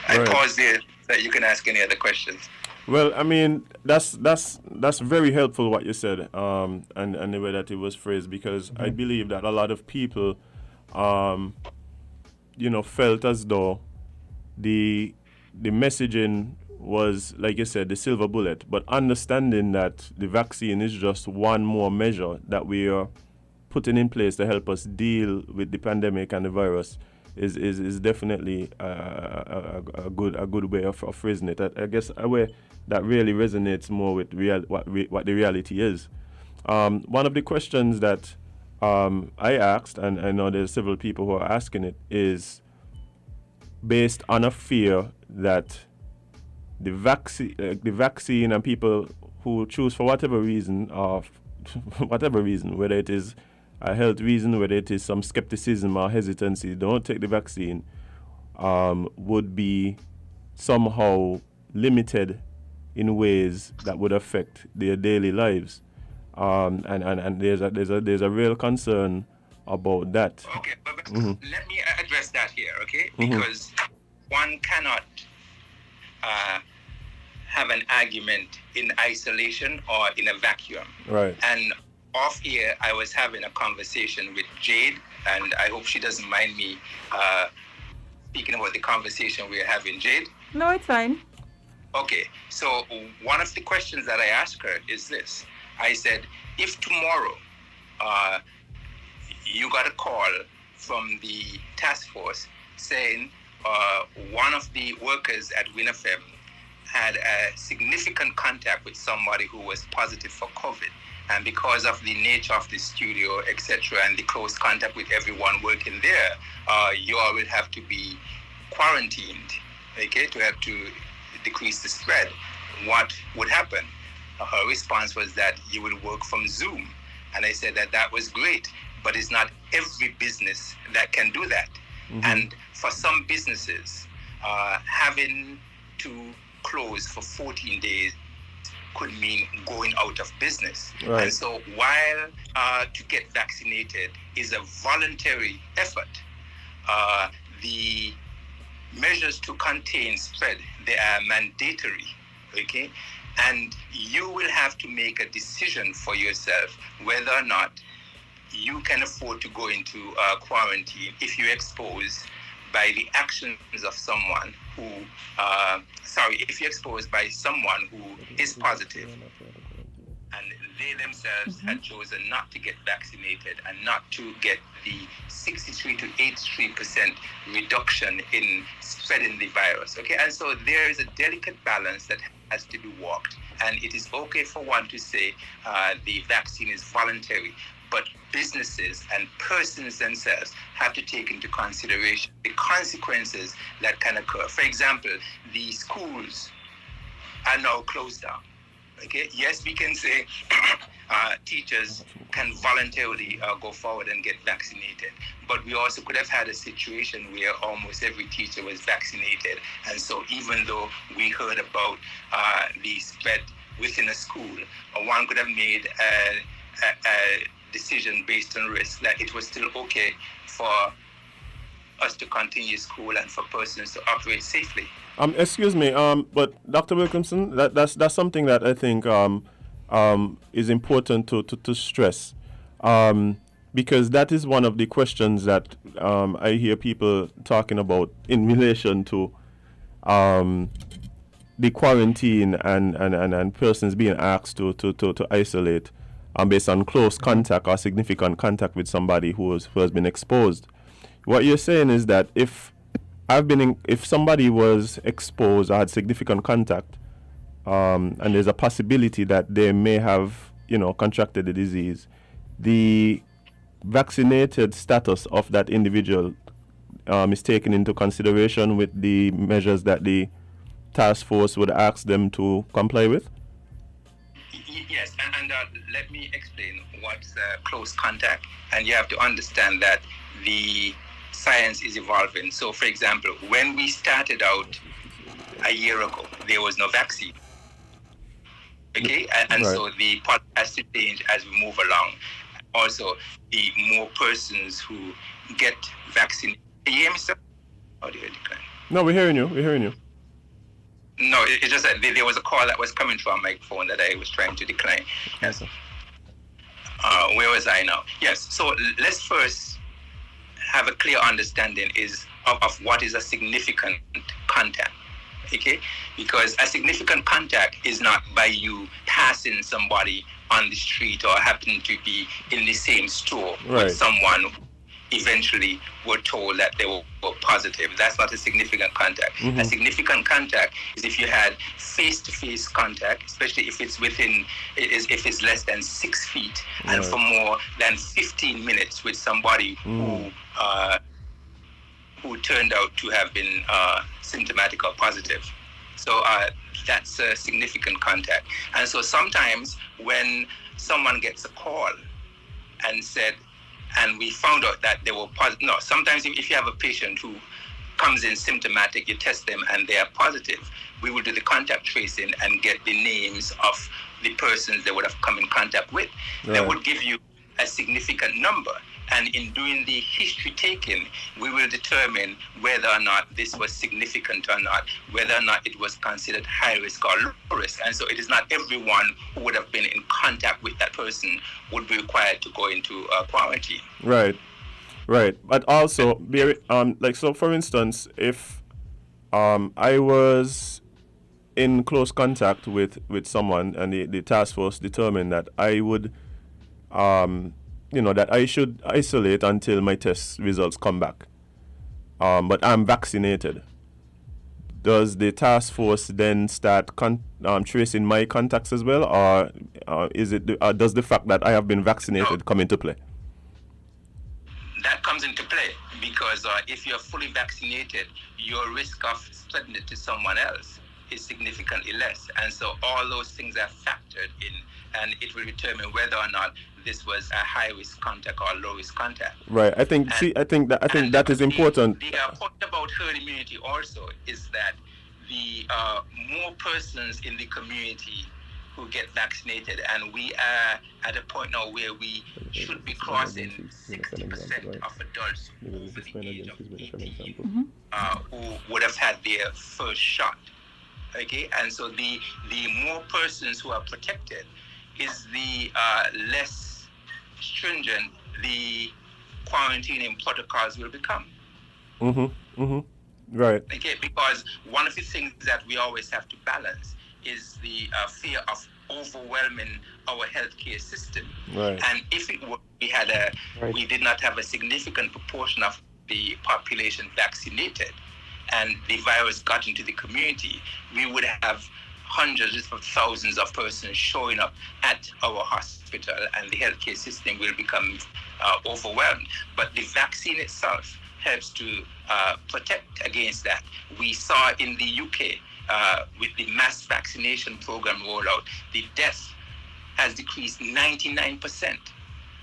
I pause there so you can ask any other questions. Well, I mean, that's very helpful what you said, and the way that it was phrased, because I believe that a lot of people, felt as though the messaging was, like you said, the silver bullet, but understanding that the vaccine is just one more measure that we are putting in place to help us deal with the pandemic and the virus is definitely a good way of phrasing it. I guess a way that really resonates more with what the reality is. One of the questions that I asked, and I know there's several people who are asking it, is based on a fear that the vaccine and people who choose for whatever reason, whether it is a health reason, whether it is some skepticism or hesitancy, don't take the vaccine, would be somehow limited in ways that would affect their daily lives, and there's a real concern about that. Okay, but let me address that here, okay? Because one cannot have an argument in isolation or in a vacuum. Right. And off here, I was having a conversation with Jade, and I hope she doesn't mind me speaking about the conversation we're having. Jade? No, it's fine. Okay, so one of the questions that I asked her is this. I said, if tomorrow you got a call from the task force saying one of the workers at WINN FM had a significant contact with somebody who was positive for COVID, and because of the nature of the studio, etc., and the close contact with everyone working there, you all will have to be quarantined, okay, to have to decrease the spread. What would happen? Her response was that you will work from Zoom. And I said that was great, but it's not every business that can do that. And for some businesses, having to close for 14 days could mean going out of business. Right. And so while to get vaccinated is a voluntary effort, the measures to contain spread, they are mandatory, okay? And you will have to make a decision for yourself whether or not you can afford to go into quarantine if you're exposed by the actions of someone who, if you're exposed by someone who is positive and they themselves had chosen not to get vaccinated and not to get the 63 to 83% reduction in spreading the virus, okay? And so there is a delicate balance that has to be walked. And it is okay for one to say the vaccine is voluntary, but businesses and persons themselves have to take into consideration the consequences that can occur. For example, the schools are now closed down. Okay, yes, we can say teachers can voluntarily go forward and get vaccinated, but we also could have had a situation where almost every teacher was vaccinated. And so even though we heard about the spread within a school, one could have made a decision based on risk that it was still okay for us to continue school and for persons to operate safely. Excuse me, but Dr. Wilkinson, that's something that I think is important to stress, because that is one of the questions that I hear people talking about in relation to the quarantine and persons being asked to isolate based on close contact or significant contact with somebody who has been exposed. What you're saying is that if somebody was exposed or had significant contact, and there's a possibility that they may have, contracted the disease, the vaccinated status of that individual is taken into consideration with the measures that the task force would ask them to comply with? Yes, and let me explain what's close contact. And you have to understand that the science is evolving. So, for example, when we started out a year ago, there was no vaccine. Okay, and right. So the policy has to change as we move along. Also, the more persons who get vaccinated. Can you hear me, sir? Or do you decline? No, we're hearing you. No, it's just that there was a call that was coming through on my phone that I was trying to decline. Yes. Where was I now? Yes. So let's first have a clear understanding of what is a significant contact. Okay? Because a significant contact is not by you passing somebody on the street or happening to be in the same store with someone who eventually were told that they were positive. That's not a significant contact. Mm-hmm. A significant contact is if you had face-to-face contact, especially if it's if it's less than 6 feet and for more than 15 minutes with somebody who turned out to have been symptomatic or positive. So that's a significant contact. And so sometimes when someone gets a call and said, and we found out that they were positive. No, sometimes if you have a patient who comes in symptomatic, you test them and they are positive, we will do the contact tracing and get the names of the persons they would have come in contact with. Right. That would give you a significant number. And in doing the history taking, we will determine whether or not this was significant or not, whether or not it was considered high risk or low risk. And so it is not everyone who would have been in contact with that person would be required to go into quarantine. Right. But also, so for instance, if I was in close contact with someone and the task force determined that I would that I should isolate until my test results come back. But I'm vaccinated. Does the task force then start tracing my contacts as well, or does the fact that I have been vaccinated come into play? That comes into play because if you're fully vaccinated, your risk of spreading it to someone else is significantly less. And so all those things are factored in, and it will determine whether or not this was a high-risk contact or low-risk contact. Right. I think that is important. The point about herd immunity also is that the more persons in the community who get vaccinated, and we are at a point now where we should be crossing 60% of adults over the age of 18 who would have had their first shot. Okay, and so the more persons who are protected is the less stringent the quarantining protocols will become. Right. Okay, because one of the things that we always have to balance is the fear of overwhelming our healthcare system. Right. And if it were, we did not have a significant proportion of the population vaccinated, and the virus got into the community, we would have hundreds of thousands of persons showing up at our hospital, and the healthcare system will become overwhelmed. But the vaccine itself helps to protect against that. We saw in the UK with the mass vaccination program rollout, the death has decreased 99%.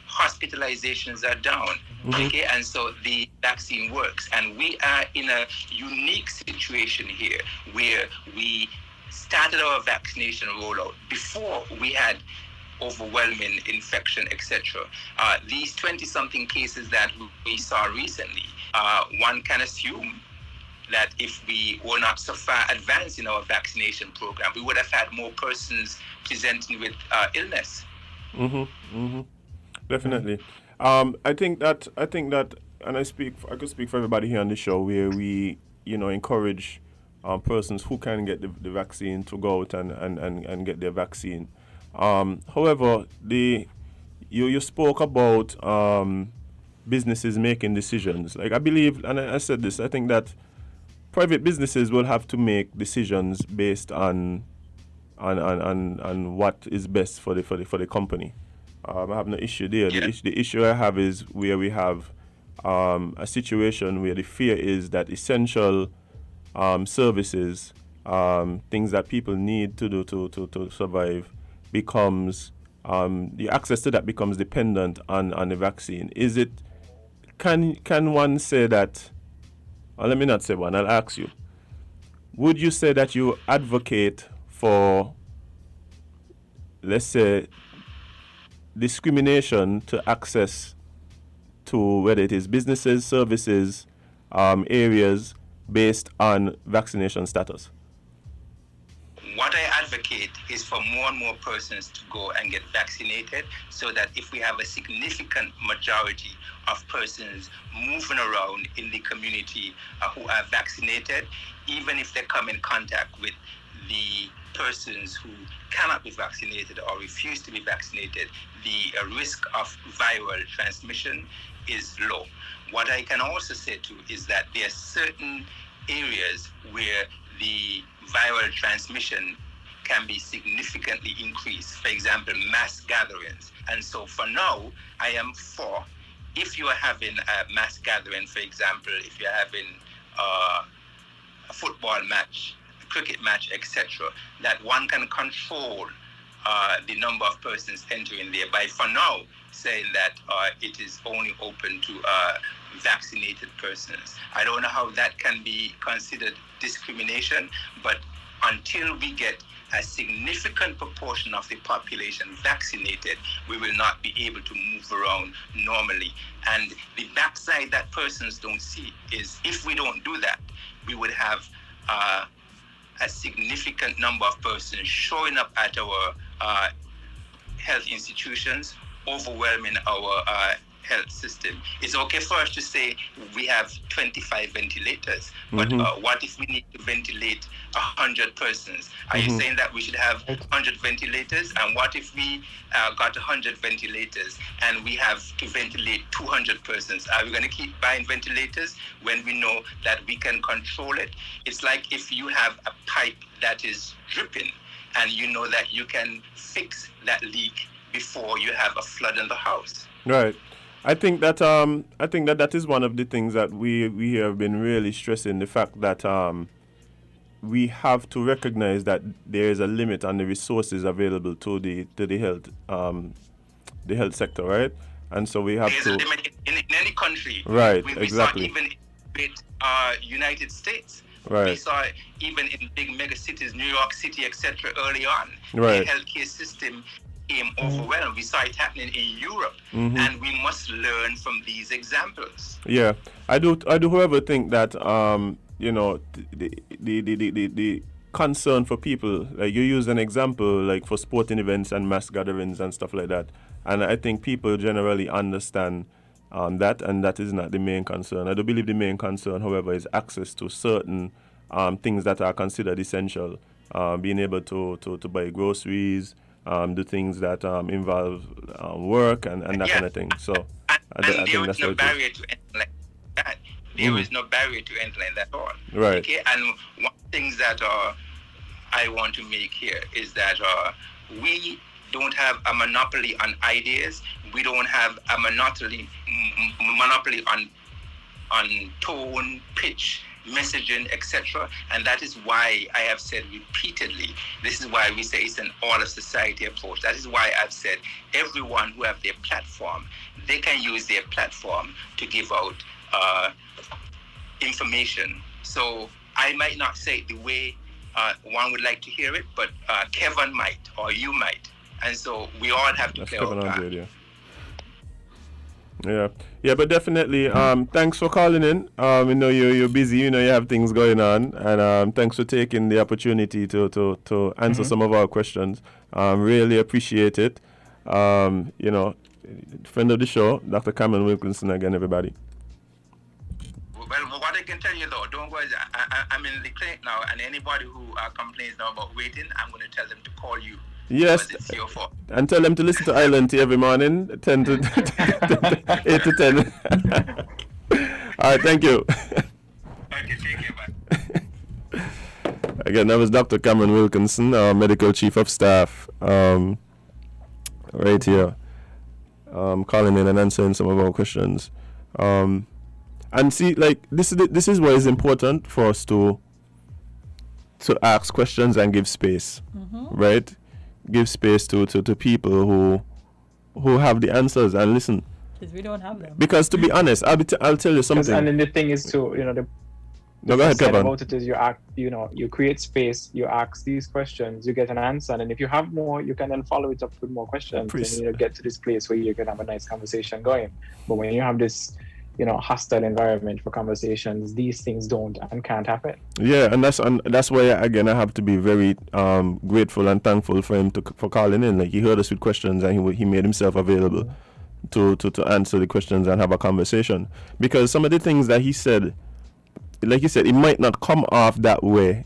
Hospitalizations are down, okay, and so the vaccine works. And we are in a unique situation here where we started our vaccination rollout before we had overwhelming infection, etc. These 20-something cases that we saw recently one can assume that if we were not so far advanced in our vaccination program, we would have had more persons presenting with illness. Definitely. I think that, and I could speak for everybody here on the show, where we, encourage persons who can get the vaccine to go out and get their vaccine. However, you spoke about businesses making decisions. Like, I believe, and I said this, I think that private businesses will have to make decisions based on what is best for the company. I have no issue there. Yeah. The issue I have is where we have a situation where the fear is that essential services, things that people need to do to survive, becomes the access to that becomes dependent on the vaccine. Is it? Can one say that? Let me not say one. I'll ask you. Would you say that you advocate for, let's say, discrimination to access to whether it is businesses, services, areas based on vaccination status? What I advocate is for more and more persons to go and get vaccinated, so that if we have a significant majority of persons moving around in the community who are vaccinated, even if they come in contact with the persons who cannot be vaccinated or refuse to be vaccinated, the risk of viral transmission is low. What I can also say too is that there are certain areas where the viral transmission can be significantly increased. For example, mass gatherings. And so for now, I am for, if you are having a mass gathering, for example, if you're having a football match, a cricket match, etc., that one can control the number of persons entering there by, for now, saying that it is only open to vaccinated persons. I don't know how that can be considered discrimination, but until we get a significant proportion of the population vaccinated, we will not be able to move around normally. And the backside that persons don't see is, if we don't do that, we would have a significant number of persons showing up at our health institutions, overwhelming our health system. It's okay for us to say we have 25 ventilators, but what if we need to ventilate 100 persons? Are you saying that we should have 100 ventilators? And what if we got 100 ventilators and we have to ventilate 200 persons? Are we going to keep buying ventilators when we know that we can control it? It's like if you have a pipe that is dripping and you know that you can fix that leak before you have a flood in the house. Right. I think that is one of the things that we have been really stressing, the fact that we have to recognize that there is a limit on the resources available to the health sector, right? And so we have There's to. a limit in any country. Right. We Exactly. saw even with United States. Right. We saw even in big mega cities, New York City, etc. early on. Right. The healthcare system became overwhelmed. We saw it happening in Europe, and we must learn from these examples. Yeah, I do. However, think that the concern for people, like you use an example like for sporting events and mass gatherings and stuff like that, and I think people generally understand that, and that is not the main concern. I do believe the main concern, however, is access to certain things that are considered essential, being able to buy groceries. Do things that involve work and that kind of thing. So I think that's no barrier to anything like that. There is no barrier to anything like that at all. Right. Okay. And one thing that I want to make here is that we don't have a monopoly on ideas. We don't have a monopoly on tone, pitch, messaging, etc. And that is why I have said repeatedly, this is why we say it's an all of society approach. That is why I've said everyone who have their platform, they can use their platform to give out information. So I might not say it the way one would like to hear it, but Kevon might, or you might. And so we all have to that's play our Kevon part. Jade, yeah. Yeah, but definitely. Thanks for calling in. We know you're busy. You have things going on, and thanks for taking the opportunity to answer some of our questions. Really appreciate it. Friend of the show, Dr. Cameron Wilkinson again, everybody. Well, what I can tell you though, don't worry. I'm in the clinic now, and anybody who complains now about waiting, I'm going to tell them to call you. Yes, it's your fault. And tell them to listen to Island Tea every morning, 10 to 8 to 10. All right, thank you. Okay, take care, bye. Again, that was Dr. Cameron Wilkinson, our medical chief of staff, right here, calling in and answering some of our questions. And see, like this is what is important for us to ask questions and give space, right? Give space to people who have the answers and listen. Because we don't have them. Because to be honest, I'll tell you something. And then the thing is to No, go ahead, Kevon. About it is you create space, you ask these questions, you get an answer, and if you have more, you can then follow it up with more questions, and get to this place where you can have a nice conversation going. But when you have this hostile environment for conversations, these things don't and can't happen. Yeah, and that's why again I have to be very grateful and thankful for him for calling in. Like, he heard us with questions and he made himself available to answer the questions and have a conversation. Because some of the things that he said, like you said, it might not come off that way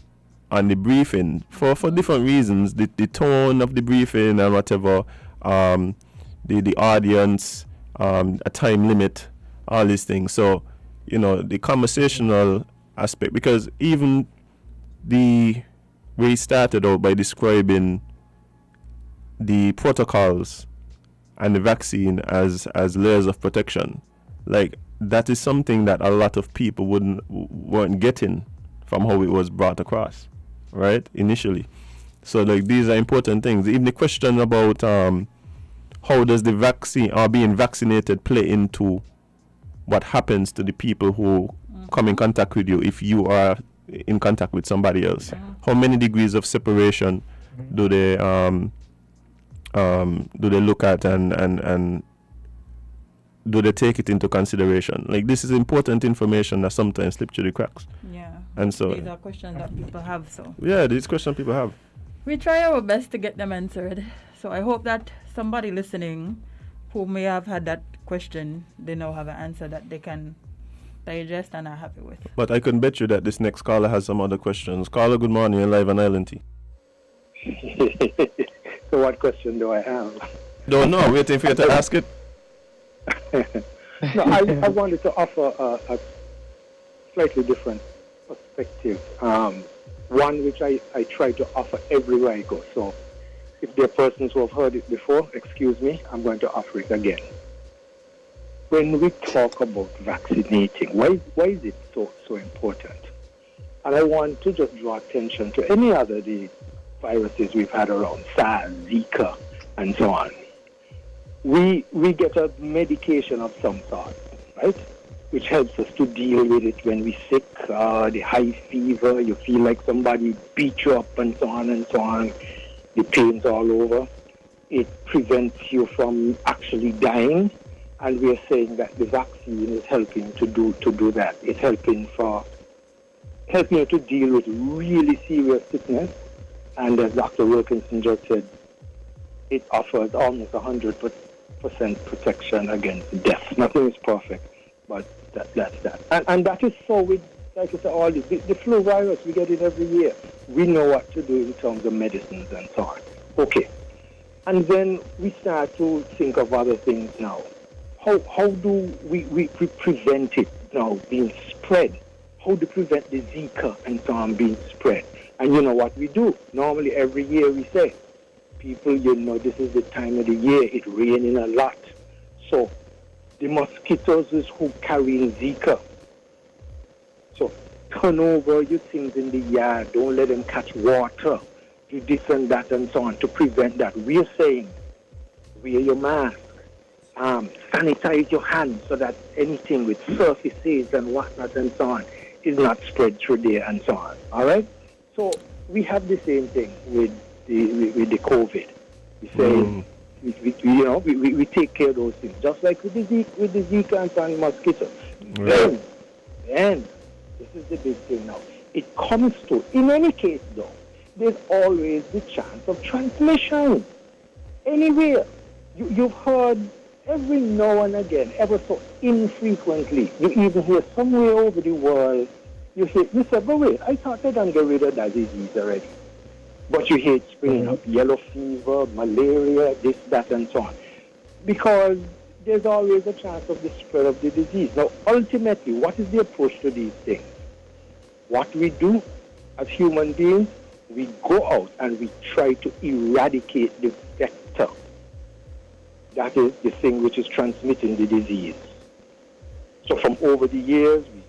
on the briefing for different reasons. The tone of the briefing and whatever, the audience, a time limit, all these things. So, the conversational aspect, because even the way he started out by describing the protocols and the vaccine as layers of protection, like that is something that a lot of people weren't getting from how it was brought across, right, initially. So, like, these are important things. Even the question about how does the vaccine or being vaccinated play into what happens to the people who come in contact with you if you are in contact with somebody else. How many degrees of separation do they look at and do they take it into consideration? Like, this is important information that sometimes slips through the cracks. Yeah. And so these are questions that people have. So yeah, these questions people have. We try our best to get them answered. So I hope that somebody listening who may have had that question, they now have an answer that they can digest and are happy with. But I can bet you that this next caller has some other questions. Caller, good morning. You're live on Island Tea. So what question do I have? Don't know. Waiting for you to ask it. No, I wanted to offer a slightly different perspective. One which I try to offer everywhere I go. So if there are persons who have heard it before, excuse me, I'm going to offer it again. When we talk about vaccinating, why is it so important? And I want to just draw attention to any other the viruses we've had around, SARS, Zika, and so on. We get a medication of some sort, right? Which helps us to deal with it when we're sick, the high fever, you feel like somebody beat you up and so on and so on. The pain's all over. It prevents you from actually dying. And we are saying that the vaccine is helping to do that. It's helping you to deal with really serious sickness. And as Dr. Wilkinson just said, it offers almost 100% protection against death. Nothing is perfect, but that's that. And that is so with, like I said, all this. The flu virus, we get it every year. We know what to do in terms of medicines and so on. Okay. And then we start to think of other things now. How do we prevent it now being spread? How do we prevent the Zika and so on being spread? And you know what we do? Normally every year we say, people, this is the time of the year, it's raining a lot. So the mosquitoes is who carrying Zika. So turn over your things in the yard, don't let them catch water, do this and that and so on to prevent that. We're saying, wear your mask. Sanitize your hands so that anything with surfaces and whatnot and so on is not spread through there and so on. All right? So we have the same thing with the COVID. We say We take care of those things. Just like with the Zika and mosquito. Right. Then, this is the big thing now. It comes to, in any case though, there's always the chance of transmission. Anywhere. You've heard every now and again, ever so infrequently, you even hear somewhere over the world, you say, but wait, I thought they done get rid of that disease already. But you hear it springing up, yellow fever, malaria, this, that, and so on. Because there's always a chance of the spread of the disease. Now, ultimately, what is the approach to these things? What we do as human beings, we go out and we try to eradicate the vector. That is the thing which is transmitting the disease. So from over the years, we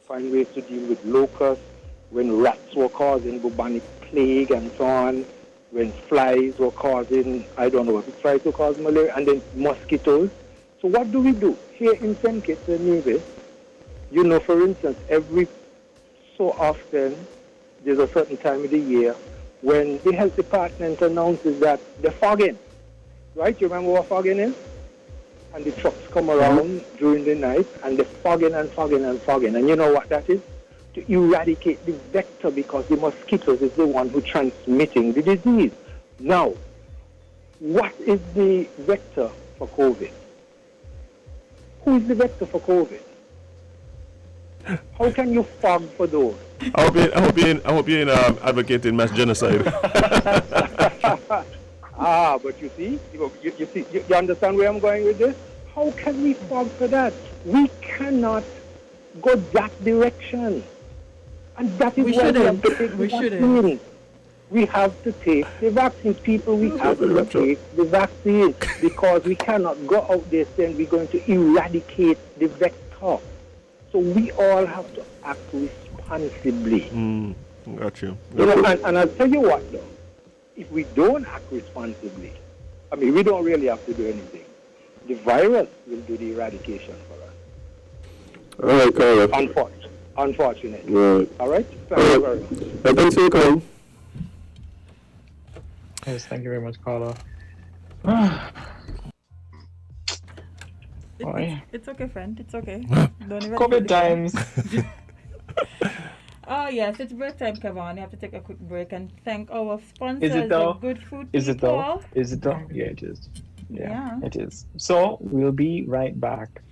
find ways to deal with locusts, when rats were causing bubonic plague and so on, when flies were causing, I don't know if flies were causing malaria, and then mosquitoes. So what do we do? Here in St Kitts and Nevis, for instance, every so often, there's a certain time of the year when the health department announces that they're fogging. Right? You remember what fogging is? And the trucks come around during the night and they're fogging and fogging and fogging. And you know what that is? To eradicate the vector, because the mosquitoes is the one who's transmitting the disease. Now, what is the vector for COVID? Who is the vector for COVID? How can you fog for those? I hope you're advocating mass genocide. But you see, you understand where I'm going with this? How can we fog for that? We cannot go that direction. And that is why we have to take the vaccine. We have to take the vaccine. People, we have to take the vaccine, because we cannot go out there saying we're going to eradicate the vector. So we all have to act responsibly. Got you. And I'll tell you what, though. If we don't act responsibly, we don't really have to do anything. The virus will do the eradication for us. All right, Carla. Unfortunately. Right. All right? Thank you very much. Thanks for your call. Yes, thank you very much, Carla. It's okay, friend. It's okay. Don't even COVID times. Oh, yes, it's break time, Kevon. You have to take a quick break and thank our sponsors. Is it though? Good food Is it though? people. Is it though? Yeah, it is. Yeah. It is. So we'll be right back.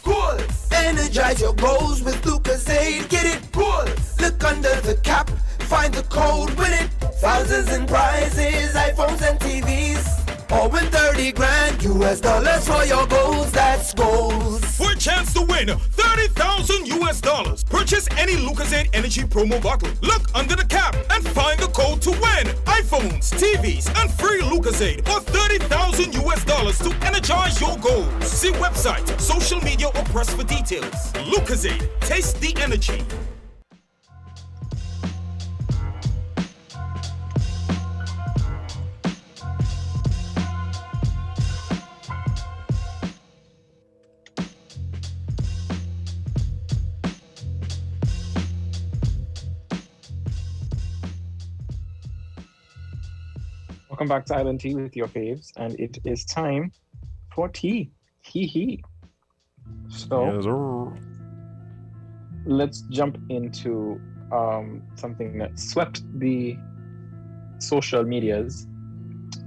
Cool. Energize your goals with Lucozade. Get it cool. Look under the cap. Find the code. Win it. Thousands in prizes. iPhones and TVs. Or win 30 grand US dollars for your goals. That's goals. For a chance to win 30,000 US dollars. Purchase any Lucozade Energy promo bottle. Look under the cap and find the code to win iPhones, TVs, and free Lucozade or 30,000 US dollars to energize your goals. See website, social media, or press for details. Lucozade, taste the energy. Welcome back to Island Tea with your faves, and it is time for tea. Hee. So let's jump into something that swept the social medias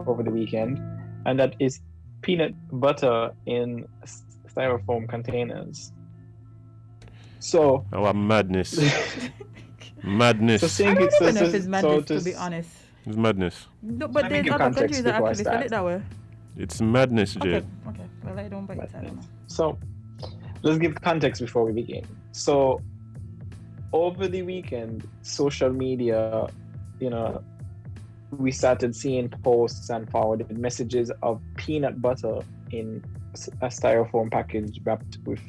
over the weekend, and that is peanut butter in styrofoam containers. So madness. Madness. So I don't even know if it's madness, to be honest. It's madness. No, but there's other countries that actually spell it that way. It's madness, Jade. Okay. Well, I don't bite it. I don't know. So let's give context before we begin. So over the weekend, social media, we started seeing posts and forwarded messages of peanut butter in a styrofoam package wrapped with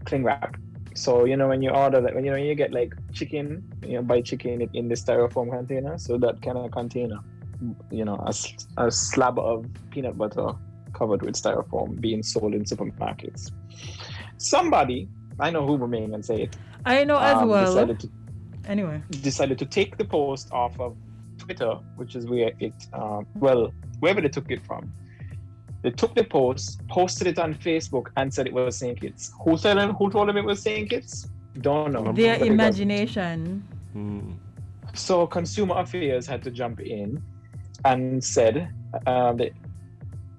cling wrap. So when you order that, when you get like chicken, buy chicken in the styrofoam container. So that kind of container, a slab of peanut butter covered with styrofoam being sold in supermarkets. somebody, I know who will make and say it. I know as well. Decided to take the post off of Twitter, which is where it, wherever they took it from. They took the post, posted it on Facebook, and said it was St Kitts. Who told them it was St Kitts? Don't know. Their imagination. So Consumer Affairs had to jump in and said they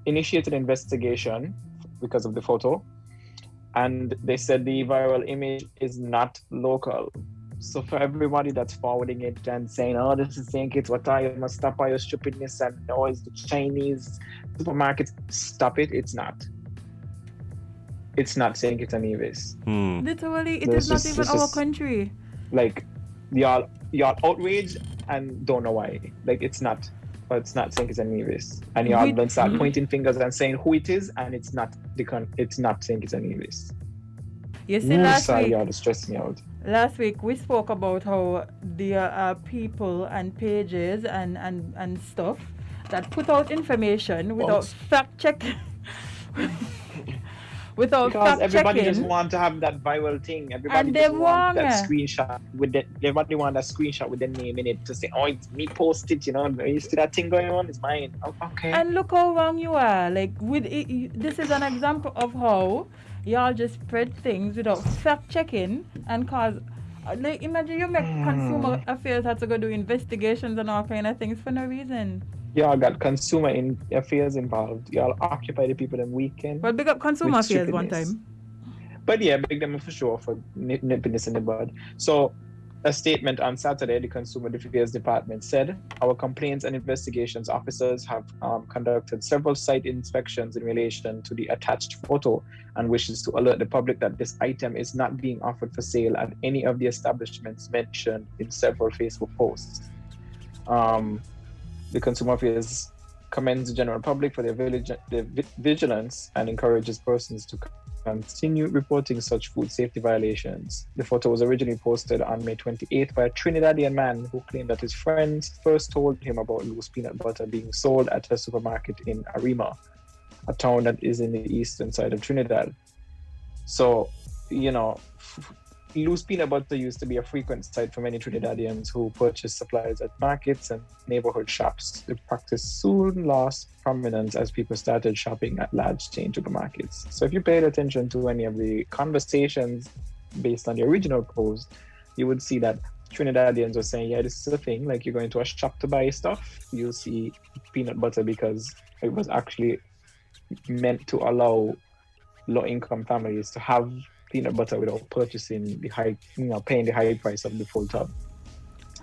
initiated an investigation because of the photo, and they said the viral image is not local. So for everybody that's forwarding it and saying, oh, this is St. Kitts, what are you, must stop all your stupidness, and oh, it's the Chinese supermarkets, stop it, it's not. It's not St. Kitts and Nevis. Literally, it is not even our country. Like, y'all outraged and don't know why. Like, it's not St. Kitts and Nevis. And y'all don't start pointing fingers and saying who it is, and it's not St. Kitts and Nevis. You see, last week, y'all to stress me out. Last week we spoke about how there are people and pages and stuff that put out information without fact checking. Because everybody just want to have that viral thing. Everybody just want that screenshot everybody want that screenshot with their name in it to say, oh, it's me posted, you know, you see that thing going on, it's mine. Oh, okay. And look how wrong you are. Like with it, this is an example of how y'all just spread things without fact checking and cause, like, imagine you make Consumer Affairs have to go do investigations and all kind of things for no reason. Y'all got Consumer Affairs involved. Y'all occupy the people in weekend. Well, big up Consumer Affairs one time. But yeah, big them for sure for nipping this in the bud. So, a statement on Saturday, the Consumer Affairs Department said, our complaints and investigations officers have conducted several site inspections in relation to the attached photo and wishes to alert the public that this item is not being offered for sale at any of the establishments mentioned in several Facebook posts. The Consumer Affairs commends the general public for their vigilance and encourages persons to continue reporting such food safety violations. The photo was originally posted on May 28th by a Trinidadian man who claimed that his friends first told him about loose peanut butter being sold at a supermarket in Arima, a town that is in the eastern side of Trinidad. So, you know, loose peanut butter used to be a frequent sight for many Trinidadians who purchased supplies at markets and neighborhood shops. The practice soon lost prominence as people started shopping at large chain supermarkets. So if you paid attention to any of the conversations based on the original post, you would see that Trinidadians were saying, yeah, this is a thing, like you're going to a shop to buy stuff, you'll see peanut butter because it was actually meant to allow low-income families to have peanut butter without purchasing paying the high price of the full tub.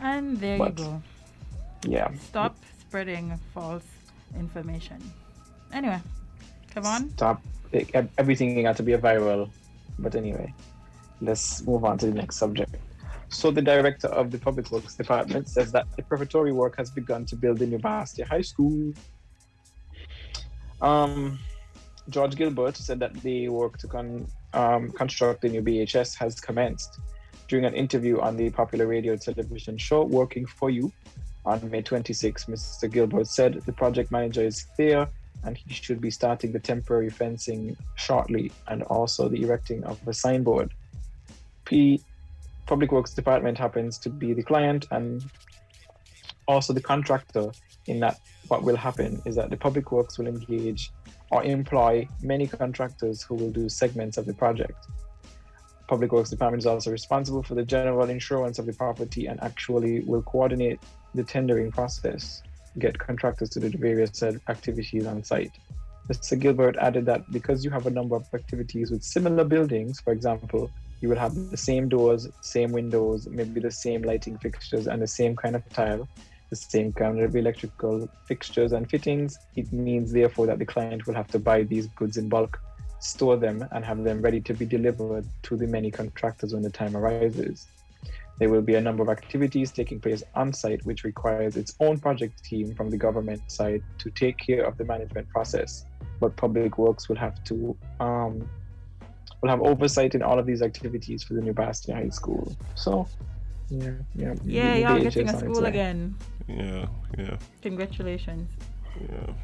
And there you go. Yeah. Stop spreading false information. Anyway, Kevon? Stop. Everything got to be a viral. But anyway, let's move on to the next subject. So the director of the Public Works Department says that the preparatory work has begun to build the new Bastia High School. George Gilbert said that the work to construct the new BHS has commenced. During an interview on the popular radio television show Working For You on May 26, Mr. Gilbert said the project manager is there and he should be starting the temporary fencing shortly and also the erecting of a signboard. Public Works Department happens to be the client and also the contractor, in that what will happen is that the Public Works will engage or employ many contractors who will do segments of the project. Public Works Department is also responsible for the general insurance of the property and actually will coordinate the tendering process, get contractors to do the various activities on site. Mr. Gilbert added that because you have a number of activities with similar buildings, for example, you will have the same doors, same windows, maybe the same lighting fixtures and the same kind of tile, the same kind of electrical fixtures and fittings. It means therefore that the client will have to buy these goods in bulk, store them and have them ready to be delivered to the many contractors when the time arises. There will be a number of activities taking place on site which requires its own project team from the government side to take care of the management process. But Public Works will have to will have oversight in all of these activities for the new Bastia High School. So yeah, y'all getting a school again. Yeah. Congratulations.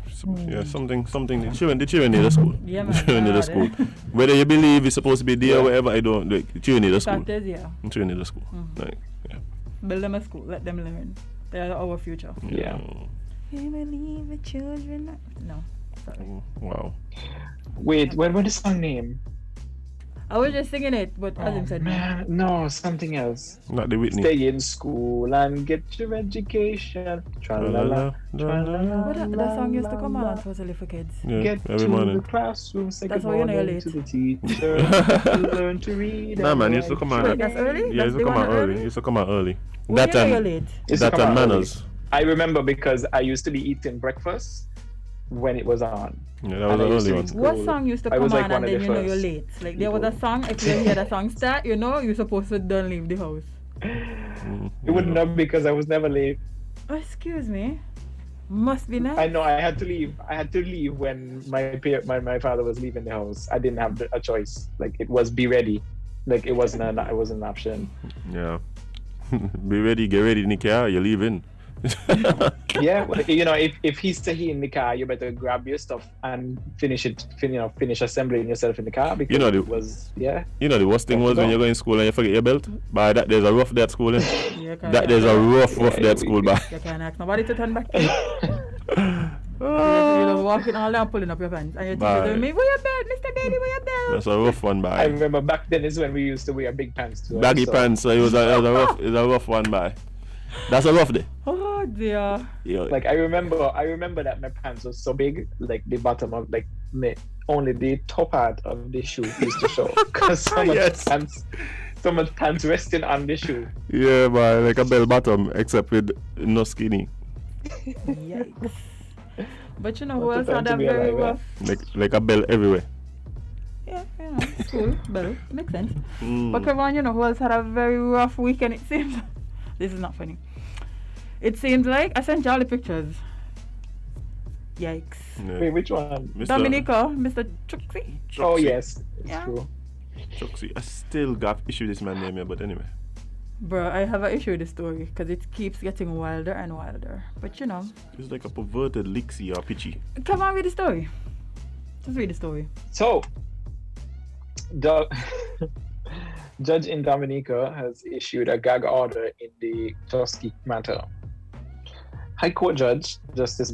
Something. The children need a school. Yeah, the children need a school. Whether you believe it's supposed to be there or whatever, I don't. Like, the children need a school. Fact is, yeah. The children need a school. Like, Build them a school. Let them learn. They are our future. Yeah. We believe the children. No. Sorry. Wow. Wait, what was the song name? I was just singing it, but Azem said man, no, something else. Not the Whitney. Stay in school and get your education. Tra-la-la, tra-la-la, but that song used to come on totally for kids. Yeah, get every to morning. the classroom, say That's good why you know you're morning late. to the teacher, learn to read. Nah, and man, used to write. come on. Wait, that's early? Yeah, That's used to the come one out early. early? Used to come out early. Well, That you know time. you're late. Used to That come time out early. manners. I remember because I used to be eating breakfast when it was on. Yeah, that was And the I used early to one. eat What school. song used to I was come like on one and of then the you know you're first late? Like there was a song, if you hear the song start, you know you're supposed to don't leave the house. It wouldn't have because I was never late. Oh, excuse me. Must be nice. I know I had to leave. I had to leave when my father was leaving the house. I didn't have a choice. Like it was be ready. Like it wasn't an option. Yeah. Be ready, get ready in the car, you're leaving. Yeah, well, you know, if he's staying in the car, you better grab your stuff and finish assembling yourself in the car because You know, it was You know the worst thing was when you go in school and you forget your belt? By that there's a rough day at school. There's a rough day at school, by. You can't ask nobody to turn back. You're just walking all down pulling up your pants and your teacher telling me, where your belt, Mr. Baby, where your belt? That's a rough one, I by. remember back then is when we used to wear big pants too. Baggy pants, so it was a rough one, by. That's a rough day. Oh dear. Like I remember that my pants was so big, like the bottom of like only the top part of the shoe used to show because so much pants resting on the shoe. Yeah, by like a bell bottom, except with no skinny. Yikes. But you know who What's else the had time a to be very alive, rough? Like a bell everywhere. Yeah, you know, cool, bell, makes sense. But Kevon, you know who else had a very rough weekend? It seems. This is not funny. It seems like I sent you all the pictures. Yikes. Yeah. Wait, which one? Dominica, Mr. Chuxi. Oh yes, it's Yeah. true. Chuxi, I still got issue this man name here, but anyway. Bro, I have an issue with the story because it keeps getting wilder and wilder. But you know. It's like a perverted Lixie or Pitchy. Come on, read the story. Just read the story. So, Judge in Dominica has issued a gag order in the Tuskegee matter. High Court Judge Justice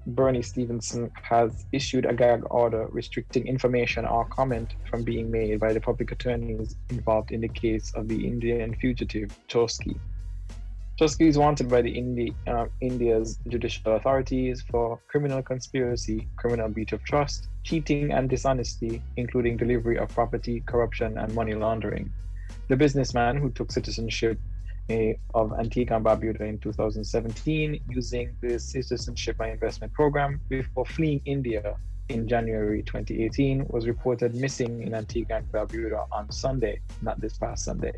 Bernie Stevenson has issued a gag order restricting information or comment from being made by the public attorneys involved in the case of the Indian fugitive Tuskegee. Tuskegee is wanted by the India's judicial authorities for criminal conspiracy, criminal breach of trust, cheating and dishonesty, including delivery of property, corruption, and money laundering. The businessman who took citizenship of Antigua and Barbuda in 2017 using the Citizenship by Investment Program before fleeing India in January 2018 was reported missing in Antigua and Barbuda on Sunday, not this past Sunday,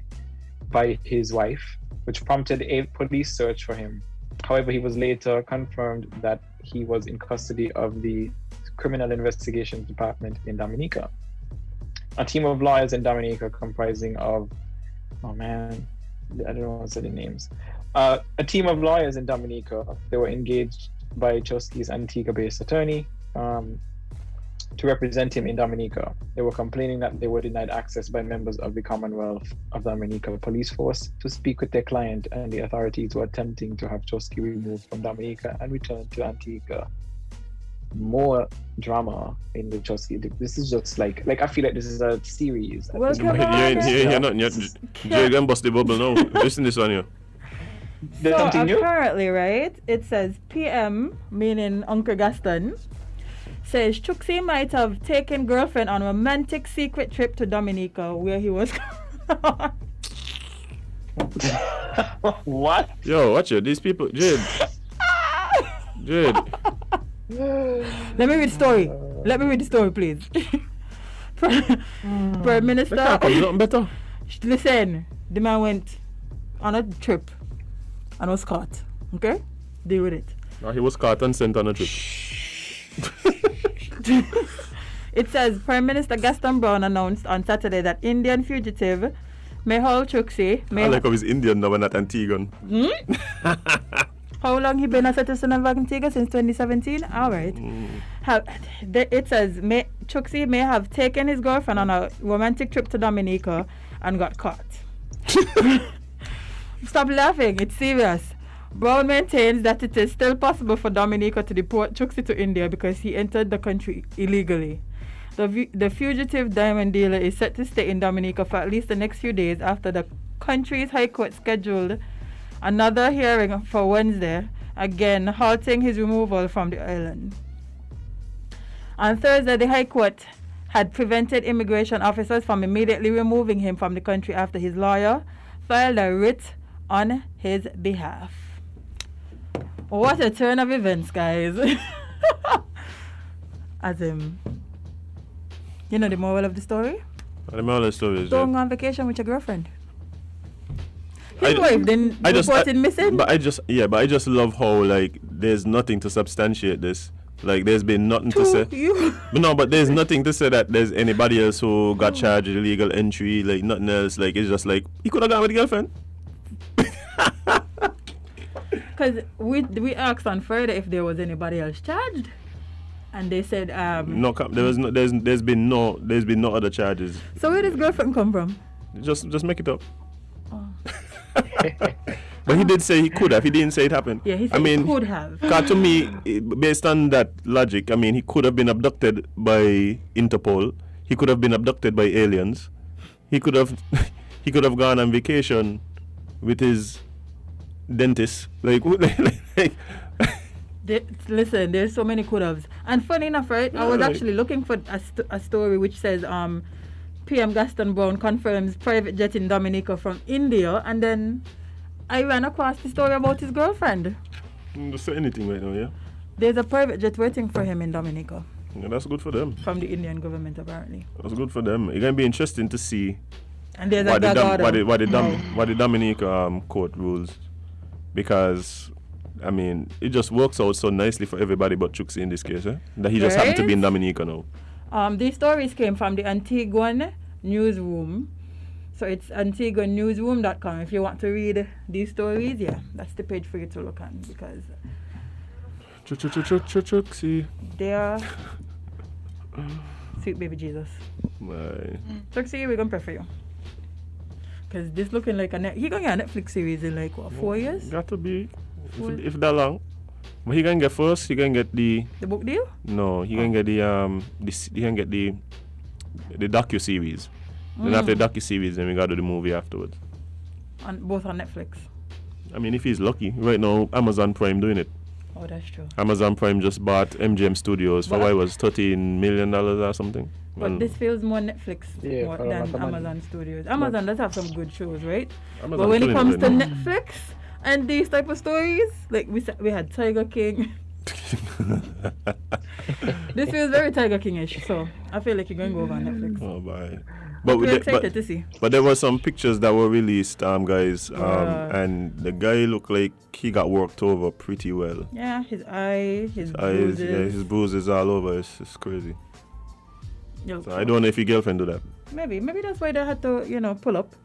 by his wife, which prompted a police search for him. However, he was later confirmed that he was in custody of the Criminal Investigations Department in Dominica. A team of lawyers in Dominica comprising of, I don't want to say the names. A team of lawyers in Dominica, they were engaged by Tuskegee's Antigua-based attorney to represent him in Dominica. They were complaining that they were denied access by members of the Commonwealth of Dominica police force to speak with their client, and the authorities were attempting to have Tuskegee removed from Dominica and returned to Antigua. More drama in the Tuskegee. This is just like I feel like this is a series. Well, come on. You're not. Jade gonna bust the bubble now. Listen this one here. There's something new? Apparently, right, it says PM, meaning Uncle Gaston, says Chuxi might have taken girlfriend on a romantic secret trip to Dominica where he was. What? Yo, watch it. These people, Jade. Let me read the story, please. Prime Minister. Something better. Listen, the man went on a trip and was caught. Okay? Deal with it. No, he was caught and sent on a trip. It says Prime Minister Gaston Brown announced on Saturday that Indian fugitive Mehul Chuxi I like how he's Indian now and not Antiguan. How long he been a citizen of Antigua? Since 2017? All right. It says, Chucksy may have taken his girlfriend on a romantic trip to Dominica and got caught. Stop laughing. It's serious. Brown maintains that it is still possible for Dominica to deport Chucksy to India because he entered the country illegally. The fugitive diamond dealer is set to stay in Dominica for at least the next few days after the country's High Court scheduled another hearing for Wednesday, again halting his removal from the island. On Thursday, the High Court had prevented immigration officers from immediately removing him from the country after his lawyer filed a writ on his behalf. What a turn of events, guys. Azem, you know the moral of the story? The moral of the story is don't go on vacation with your girlfriend. His wife then reported missing. But I just love how like there's nothing to substantiate this. Like there's been nothing to say. But there's nothing to say that there's anybody else who got charged with illegal entry. Like nothing else. Like it's just like he could have gone with the girlfriend. Because we asked on Friday if there was anybody else charged, and they said there's been no other charges. So where does girlfriend come from? Just make it up. Oh. But he did say he could have. He didn't say it happened. Yeah, he said he could have. To me, based on that logic, I mean, he could have been abducted by Interpol. He could have been abducted by aliens. He could have gone on vacation with his dentist. Listen, there's so many could-haves. And funny enough, right? I was actually looking for a story which says PM Gaston Brown confirms private jet in Dominica from India, and then I ran across the story about his girlfriend. Don't say anything right now, yeah? There's a private jet waiting for him in Dominica. Yeah, that's good for them. From the Indian government, apparently. That's good for them. It's going to be interesting to see and there's what the Dominica court rules. Because, I mean, it just works out so nicely for everybody but Chucksy in this case, that he just happened to be in Dominica now. These stories came from the Antiguan newsroom. So it's antiguanewsroom.com. If you want to read these stories, yeah, that's the page for you to look on because Chucksy. They are sweet baby Jesus. Bye. Chucksy, we're gonna pray for you. Because this looking like he gonna get a Netflix series in like what, 4 years? Got to be. If that long. But he can get first, he can get the book deal? No, he can get the docu-series. Then after the docu-series, then we got to do the movie afterwards. Both on Netflix? I mean, if he's lucky. Right now, Amazon Prime doing it. Oh, that's true. Amazon Prime just bought MGM Studios for $13 million or something. But this feels more Netflix than Amazon Studios. Amazon does have some good shows, right? But when it comes to Netflix and these type of stories, like we had Tiger King. This feels very Tiger King-ish, so I feel like you're going to go over on Netflix. Oh, bye. But we're excited to see. But there were some pictures that were released, guys, and the guy looked like he got worked over pretty well. Yeah, his bruises. Yeah, his bruises all over. It's crazy. So I don't know if your girlfriend do that. Maybe that's why they had to, pull up.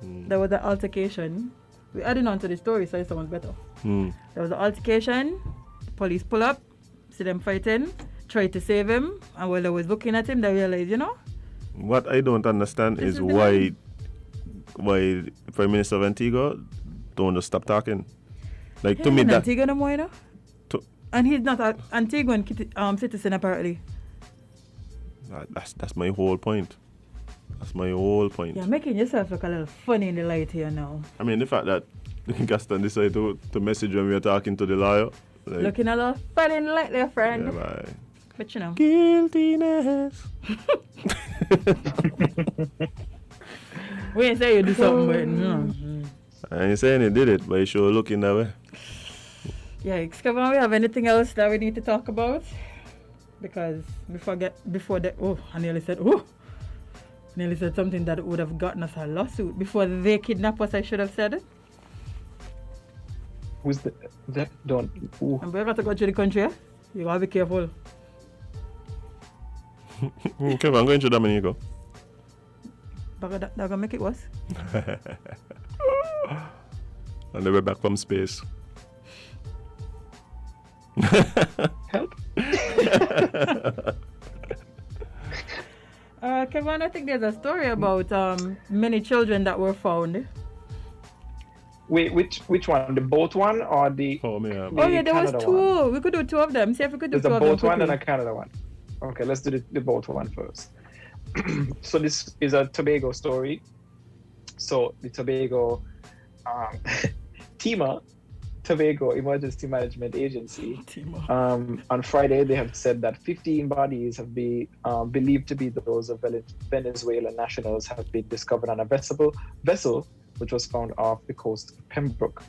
There was an altercation. We added on to the story, so it sounds better. There was an altercation. Police pull up, see them fighting, try to save him, and while they was looking at him, they realized, What I don't understand is why Prime Minister of Antigua don't just stop talking. Like to me that Antigua no more, and he's not an Antiguan citizen apparently. That's my whole point. That's my whole point. You're making yourself look a little funny in the light here now. I mean, the fact that Gaston decided to message when we were talking to the lawyer. Like, looking a little funny in the light there, friend. Yeah, bye. But guiltiness. We ain't say you do something, but no. I ain't saying he did it, but he sure looking that way. Yeah, Kevon, we have anything else that we need to talk about? Because before that, I nearly said something that would have gotten us a lawsuit. Before they kidnap us, I should have said it. Who's that? Don't. And we're going to go to the country, you gotta be careful. Kevon, I'm going to Dominica. But that gonna make it worse. And they were back from space. Help. Kevon, I think there's a story about many children that were found. Wait, which one? The boat one or the? Oh yeah, there was two. One? We could do two of them. See if we could do There's two a of them. boat one and a Canada one. Okay, let's do the boat one first. So this is a Tobago story. So the Tobago, Tobago Emergency Management Agency, on Friday they have said that 15 bodies have been believed to be those of Venezuelan nationals have been discovered on a vessel which was found off the coast of Pembroke.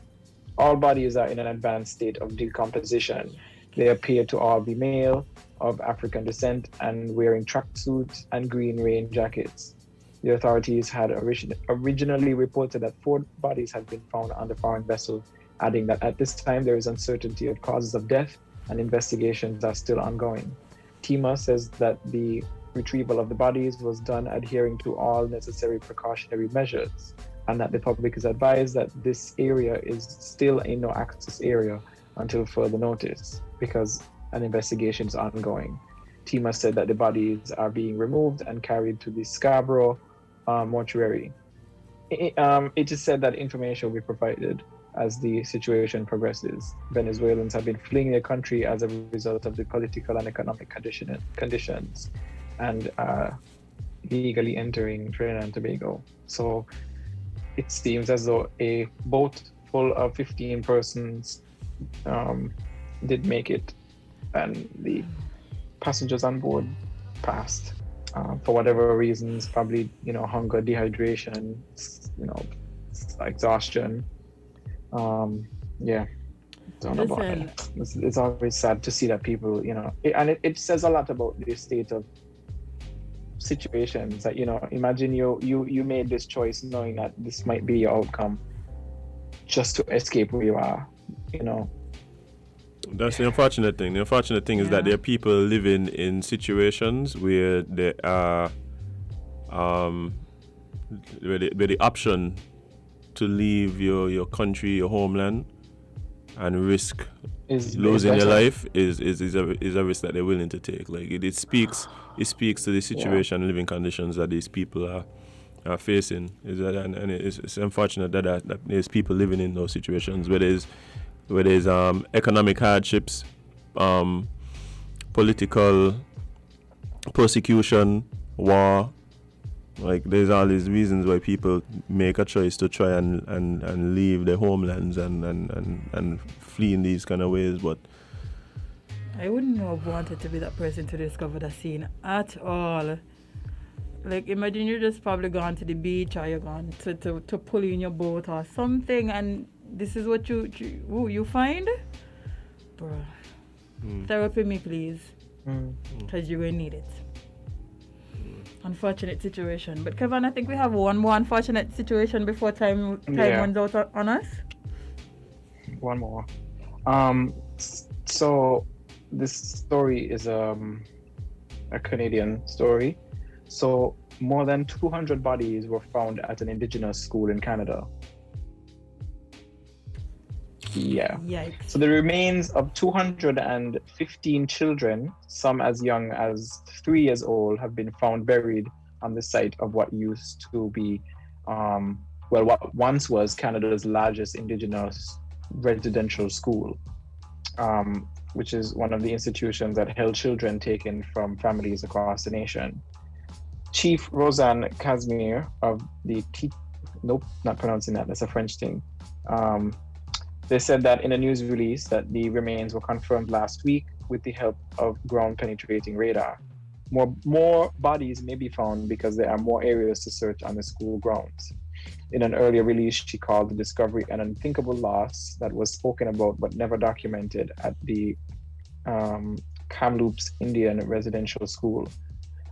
All bodies are in an advanced state of decomposition. They appear to all be male, of African descent, and wearing tracksuits and green rain jackets. The authorities had originally reported that 4 bodies had been found on the foreign vessel, adding that at this time there is uncertainty of causes of death and investigations are still ongoing. TEMA says that the retrieval of the bodies was done adhering to all necessary precautionary measures, and that the public is advised that this area is still a no-access area until further notice because an investigation is ongoing. TEMA said that the bodies are being removed and carried to the Scarborough mortuary. It is said that information will be provided as the situation progresses. Venezuelans have been fleeing their country as a result of the political and economic conditions and legally entering Trinidad and Tobago. So it seems as though a boat full of 15 persons did make it, and the passengers on board passed for whatever reasons, probably hunger, dehydration, exhaustion. Don't know about it. It's always sad to see that people, it says a lot about the state of situations that, imagine you made this choice knowing that this might be your outcome just to escape where you are, That's the unfortunate thing. The unfortunate thing is that there are people living in situations where there are where the option to leave your country, your homeland, and risk losing your life is a risk that they're willing to take. Like it speaks to the situation and living conditions that these people are facing. And it's unfortunate that there's people living in those situations where there's economic hardships, political persecution, war. Like there's all these reasons why people make a choice to try and leave their homelands and flee in these kind of ways. But I wouldn't have wanted to be that person to discover the scene at all. Like imagine you're just probably gone to the beach or you're gone to pull in your boat or something, and this is what you find? Bruh. Therapy me, please. Because you will need it. Unfortunate situation. But Kevon, I think we have one more unfortunate situation before time runs out on us. One more. So this story is a Canadian story. So more than 200 bodies were found at an Indigenous school in Canada. Yeah. Yikes. So the remains of 215 children, some as young as 3 years old, have been found buried on the site of what used to be, what once was Canada's largest Indigenous residential school, which is one of the institutions that held children taken from families across the nation. Chief Rosanne Casimir of the nope, not pronouncing that, that's a French thing. They said that in a news release that the remains were confirmed last week with the help of ground-penetrating radar. More bodies may be found because there are more areas to search on the school grounds. In an earlier release, she called the discovery an unthinkable loss that was spoken about but never documented at the Kamloops Indian Residential School.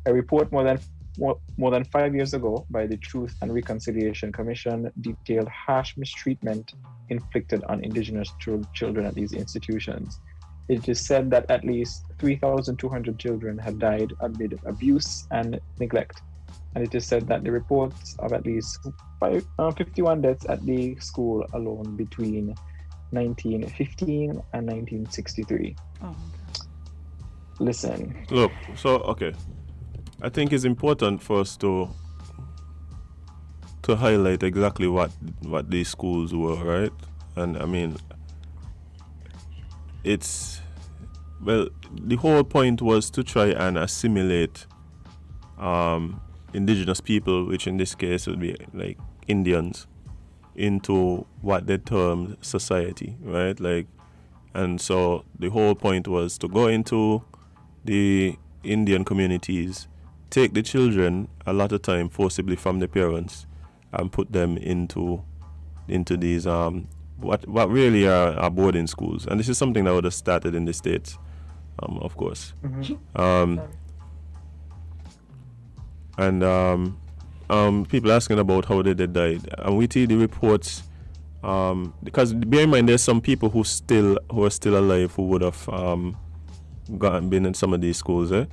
A report more than 5 years ago by the Truth and Reconciliation Commission detailed harsh mistreatment inflicted on Indigenous children at these institutions. It is said that at least 3,200 children had died amid abuse and neglect. And it is said that the reports of at least 51 deaths at the school alone between 1915 and 1963. Oh. Listen. Look, so okay, I think it's important for us to highlight exactly what these schools were, right? And I mean, it's, well, the whole point was to try and assimilate indigenous people, which in this case would be like Indians, into what they termed society, right? Like, and so the whole point was to go into the Indian communities, take the children a lot of time forcibly from their parents, and put them into these what really are boarding schools. And this is something that would have started in the States, of course. And people asking about how they died, and we see the reports, because bear in mind there's some people who are still alive who would have been in some of these schools. I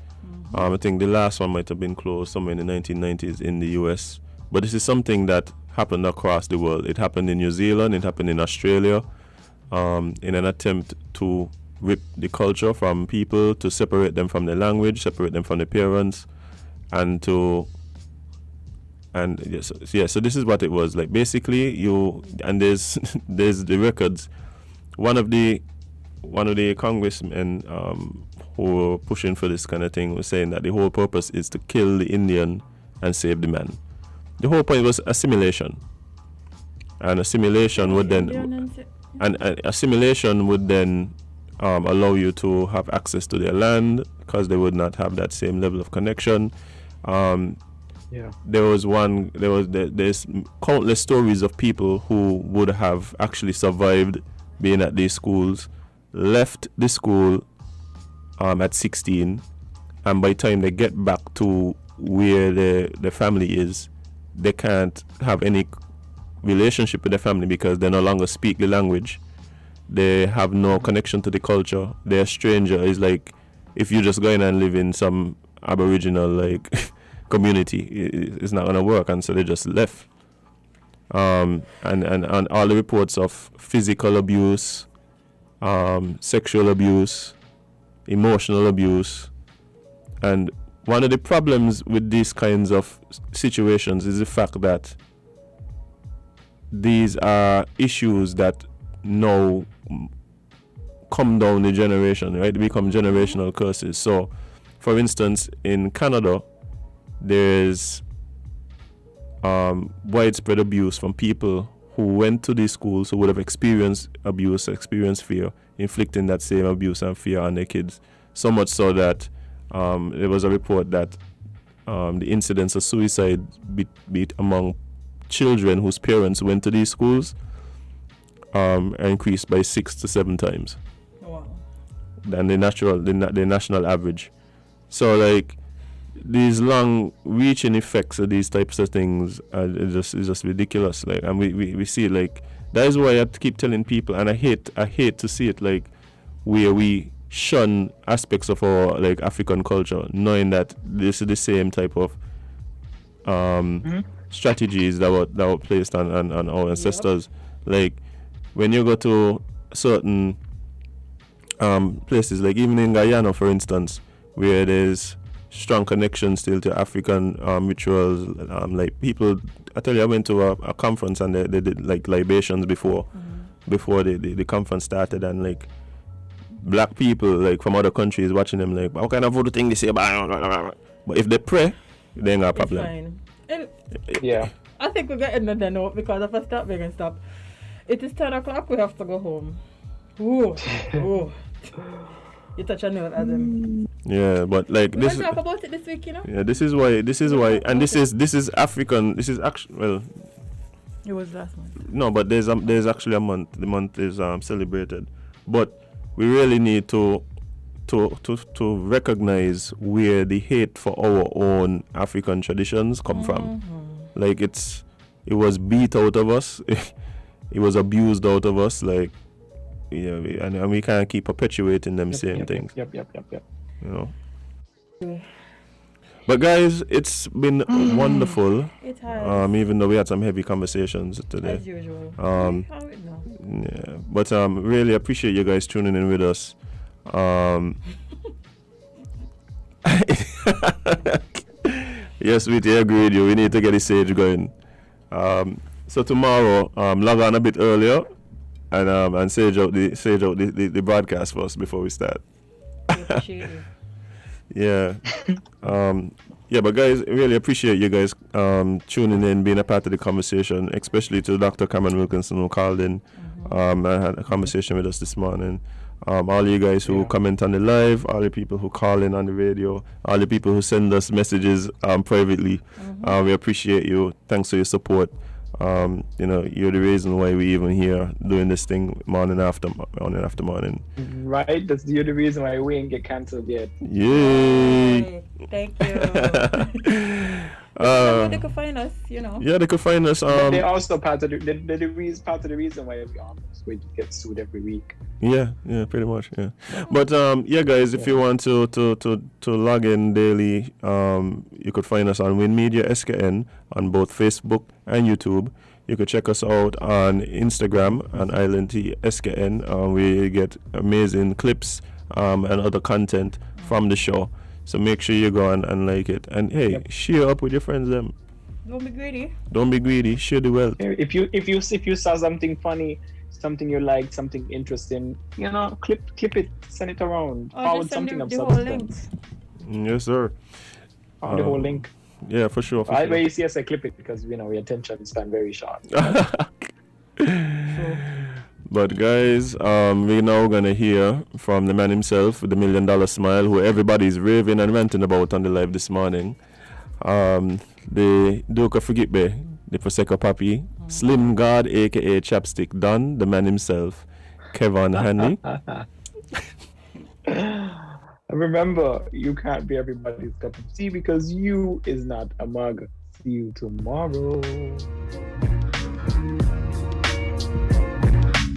think the last one might have been closed somewhere in the 1990s in the US. But this is something that happened across the world. It happened in New Zealand, it happened in Australia, in an attempt to rip the culture from people, to separate them from their language, separate them from their parents, so this is what it was. Like, basically, there's the records. One of the congressmen who were pushing for this kind of thing was saying that the whole purpose is to kill the Indian and save the man. The whole point was assimilation, and assimilation would then allow you to have access to their land, because they would not have that same level of connection. There's countless stories of people who would have actually survived being at these schools, left the school at 16, and by the time they get back to where the family is, they can't have any relationship with the family because they no longer speak the language. They have no connection to the culture. They're a stranger. It's like if you just go in and live in some Aboriginal like community, it's not gonna work, and so they just left. And all the reports of physical abuse, sexual abuse, emotional abuse, and one of the problems with these kinds of situations is the fact that these are issues that now come down the generation, right? They become generational curses. So, for instance, in Canada, there's widespread abuse from people who went to these schools who would have experienced abuse, experienced fear, inflicting that same abuse and fear on their kids. So much so that there was a report that the incidence of suicide be among children whose parents went to these schools increased by 6 to 7 times than the national average. So, like, these long-reaching effects of these types of things is just ridiculous. Like, and we see it, like, that is why I keep telling people, and I hate to see it, like, where we shun aspects of our like African culture, knowing that this is the same type of strategies that were placed on our ancestors. Like, when you go to certain places, like even in Guyana, for instance, where there's strong connection still to African rituals, like people, I tell you, I went to a conference and they did like libations before the conference started, and like black people like from other countries watching them like, what kind of voodoo thing they say about? But if they pray, they ain't got a problem. Yeah. I think we're getting the note, because if I stop, we're going to stop. It is 10 o'clock, we have to go home. Ooh. You touch a note, Azem. Yeah, but like we this. We talk about it this week, you know. Yeah, this is why, and this is African. This is actually, well. It was last month. No, but there's actually a month. The month is celebrated, but we really need to recognize where the hate for our own African traditions come from. Like, it was beat out of us. It was abused out of us. Like, yeah, and we can't keep perpetuating them things. Yep. You know. Yeah. But guys, it's been wonderful. It has. Even though we had some heavy conversations today. As usual. Yeah, but really appreciate you guys tuning in with us. Yes, sweetie, I agree with you. We need to get the sage going. So tomorrow, log on a bit earlier and sage out the broadcast for us before we start. Appreciate you. Yeah. Yeah, but guys, really appreciate you guys tuning in, being a part of the conversation, especially to Dr. Cameron Wilkinson who called in and had a conversation with us this morning. All you guys who comment on the live, all the people who call in on the radio, all the people who send us messages privately, we appreciate you. Thanks for your support. You're the reason why we even here doing this thing morning after morning. Right, you're the reason why we ain't get cancelled yet. Yay! Thank you. They could find us, Yeah, they could find us. They're also part of the reason why we get sued every week. Yeah, pretty much. Yeah, but guys, if you want to log in daily, you could find us on WINNMedia SKN on both Facebook and YouTube. You could check us out on Instagram on Island T SKN. We get amazing clips and other content from the show. So make sure you go and like it. And hey, share up with your friends them. Don't be greedy. Don't be greedy. Share the wealth. If you saw something funny, something you liked, something interesting, clip it, send it around. Forward something of substance. Yes, sir. The whole link. Yeah, for sure. Where you see us, I clip it because we attention span very short. But guys, we're now gonna hear from the man himself with the $1 million smile, who everybody's raving and ranting about on the live this morning. The Duke of Fugitbe, the Prosecco Papi, Slim God, aka Chapstick Don, the man himself, Kevon Hanley. Remember, you can't be everybody's cup of tea because you is not a mug. See you tomorrow.